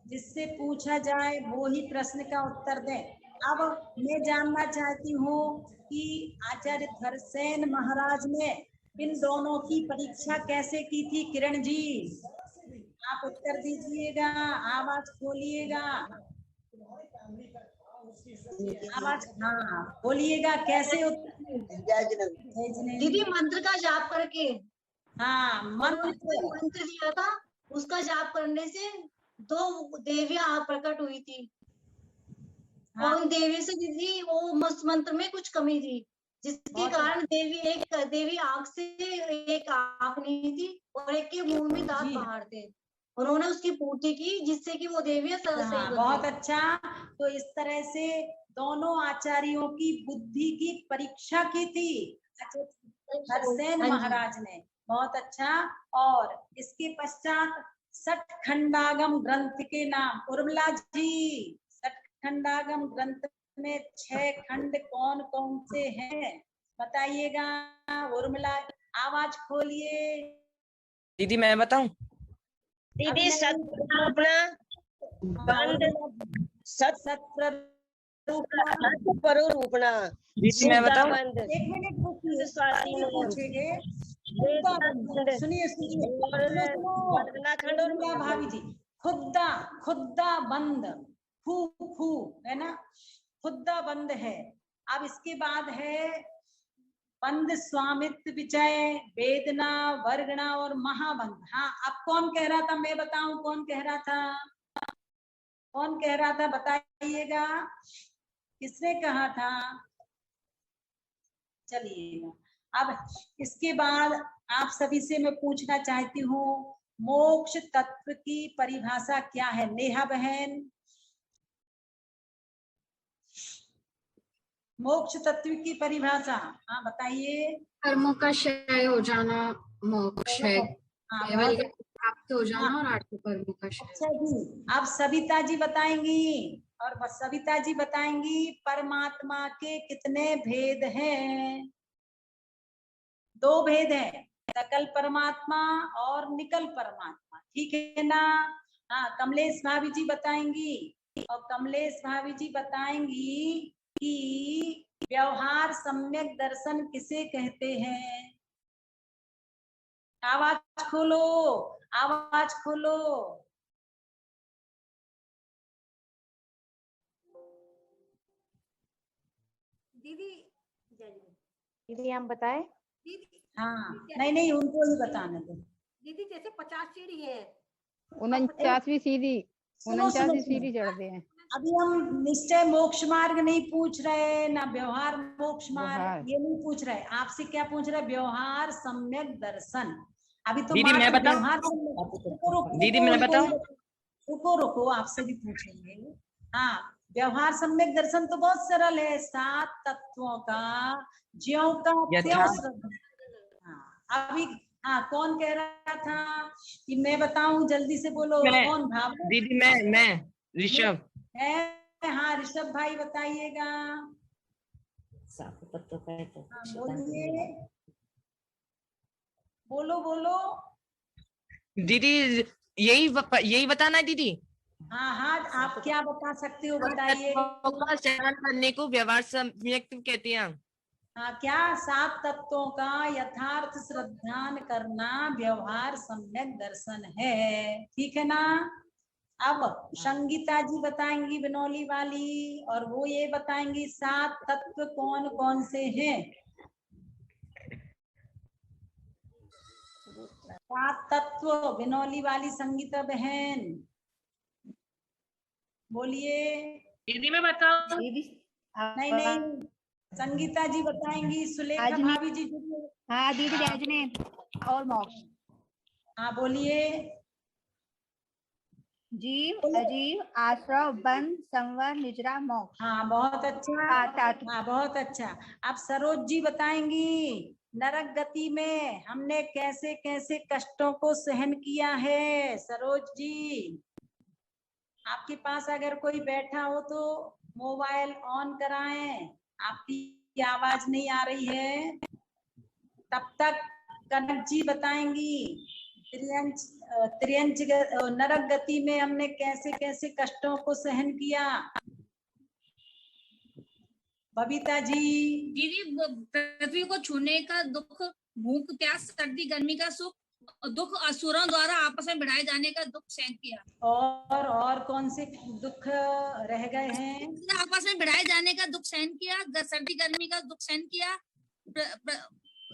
जिससे पूछा जाए वो ही प्रश्न का उत्तर दें। अब मैं जानना चाहती हूँ कि आचार्य धरसेन महाराज ने इन दोनों की परीक्षा कैसे की थी? किरण जी, आप उत्तर दीजिएगा, आवाज खोलिएगा, आवाज हाँ बोलिएगा, कैसे उत्तर? दीदी मंत्र का जाप करके। हाँ, मंत्र दिया था, उसका जाप करने से 2 देवियां प्रकट हुई थी। हाँ। और उन देवी से दीदी वो मंत्र में कुछ कमी थी, जिसके कारण देवी आंख से एक आंख नहीं थी और एक के मुंह में दांत बाहर थे। उन्होंने उसकी पूर्ति की, जिससे कि वो देवियां सही बहुत अच्छा। तो इस तरह से दोनों आचार्यों की बुद्धि की परीक्षा की थी धरसेन महाराज ने। बहुत अच्छा। और इसके पश्चात सठखंडागम ग्रंथ के नाम, उर्मिला जी, सठखंडागम ग्रंथ में 6 खंड कौन कौन से हैं बताइएगा। उर्मिला आवाज खोलिए। दीदी मैं बताऊं? दीदी सत्प्रणरूपणा, सत्परोरूपणा। दीदी मैं बताऊं? 1 मिनट पूछेंगे। सुनिए सुनिए, भाभी जी, खुद्दा बंद, फू है ना, खुद्दा बंद है। अब इसके बाद है बंद, स्वामित्व, विजय, वेदना, वर्गणा और महाबंध। हाँ, अब कौन कह रहा था? मैं बताऊं कौन कह रहा था? कौन कह रहा था बताइएगा, किसने कहा था? चलिएगा, अब इसके बाद आप सभी से मैं पूछना चाहती हूँ, मोक्ष तत्व की परिभाषा क्या है? नेहा बहन, मोक्ष तत्व की परिभाषा हाँ बताइए। कर्मों का क्षय हो जाना मोक्ष है, केवल प्राप्त हो जाना और आठों कर्मों का क्षय। अच्छा जी, अब सविता जी बताएंगी, और सविता जी बताएंगी परमात्मा के कितने भेद हैं? 2 भेद हैं, सकल परमात्मा और निकल परमात्मा, ठीक है ना? हाँ, कमलेश भाभी जी बताएंगी, और कमलेश भाभी जी बताएंगी कि व्यवहार सम्यक दर्शन किसे कहते हैं? आवाज खोलो, आवाज खोलो। दीदी हम बताएं? हाँ, नहीं उनको ही बताने दो। दीदी जैसे 50 सीढ़ी है, 49वीं सीढ़ी, 49वीं सीढ़ी चढ़ते हैं। अभी हम निश्चय मोक्ष मार्ग नहीं पूछ रहे, ना व्यवहार मोक्ष मार्ग, ये नहीं पूछ रहे। आपसे क्या पूछ रहे? व्यवहार सम्यक दर्शन। अभी तो दीदी मैं बताऊं? दीदी मैं बताऊं? रुको, आपसे भी पूछेंगे। हाँ, व्यवहार सम्यक दर्शन तो बहुत सरल है, 7 तत्वों का ज्यों का त्यों श्रद्धा। अभी हाँ, कौन कह रहा था कि मैं बताऊं? जल्दी से बोलो, कौन? भाव दीदी मैं ऋषभ है। हाँ ऋषभ भाई बताइएगा। साफ पत्तों का है तो हाँ, शैतान को बोलिए, नहीं मार। बोलो बोलो। दीदी यही बताना है दीदी। हाँ हाँ, आप क्या बता सकते हो बताइए। तत्वों का चयन करने को व्यवहार सम्यक कहते हैं। हाँ, क्या 7 तत्वों का यथार्थ श्रद्धान करना व्यवहार सम्यक दर्शन है, ठीक है ना। अब संगीता जी बताएंगी बनौली वाली, और वो ये बताएंगी 7 तत्व कौन कौन से हैं। 7 तत्व बनौली वाली संगीता बहन बोलिए। दीदी मैं बताऊं? दीदी नहीं नहीं, संगीता जी बताएंगी, सुलेखा आज नहीं। भाभी जी जुड़े। हाँ दीदी राजने और मोक्ष। हाँ बोलिए। जीव अजीव आश्रव बंध संवर निजरा मोक्ष। हाँ बहुत अच्छा। हाँ बहुत अच्छा। अब सरोज जी बताएंगी नरक गति में हमने कैसे कैसे कष्टों को सहन किया है। सरोज जी, आपके पास अगर कोई बैठा हो तो मोबाइल ऑन कराएं, आपकी आवाज नहीं आ रही है। तब तक कनक जी बताएंगी त्रियंच नरक गति में हमने कैसे कैसे कष्टों को सहन किया। बबीता जी। दीदी पृथ्वी को छूने का दुख, भूख प्यास सर्दी गर्मी का सुख, दुख असुरों द्वारा आपस में भिड़ाए जाने का दुख सहन किया। और कौन से दुख रह गए हैं। आपस में भिड़ाए जाने का दुख सहन किया, सर्दी गर्मी का दुख सहन किया,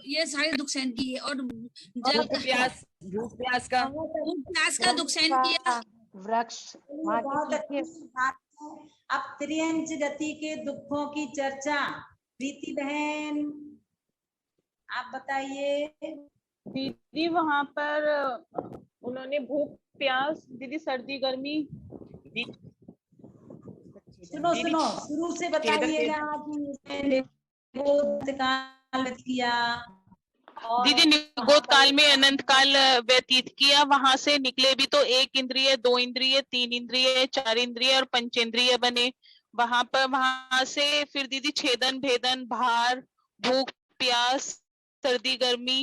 ये सारे दुख सहन किए, और जल भूख प्यास का दुख सहन किया। वृक्ष बहुत अच्छी बात है। अब त्रियंच गति के दुखों की चर्चा प्रीति बहन आप बताइए। दीदी वहां पर उन्होंने भूख प्यास, दीदी सर्दी गर्मी। सुनो सुनो, शुरू से बताइएगा कि काल किया। दीदी निगोद काल में अनंत काल व्यतीत किया, वहां से निकले भी तो 1 इंद्रिय 2 इंद्रिय 3 इंद्रिय 4 इंद्रिय और पंचेंद्रिय बने। वहां से फिर दीदी छेदन भेदन भार भूख प्यास सर्दी गर्मी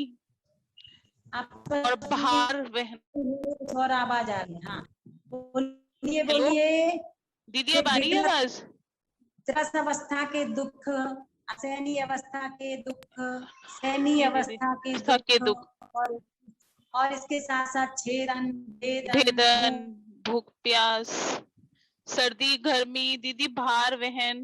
और भार वहन। और आवाज आ रही है। हाँ बोलिए बोलिए दीदी अब आ रही है आवाज? त्रस अवस्था के दुख, असहनीय अवस्था के दुख, सहनीय अवस्था के दुख और इसके साथ साथ छेदन भेदन भूख प्यास सर्दी गर्मी दीदी भार वहन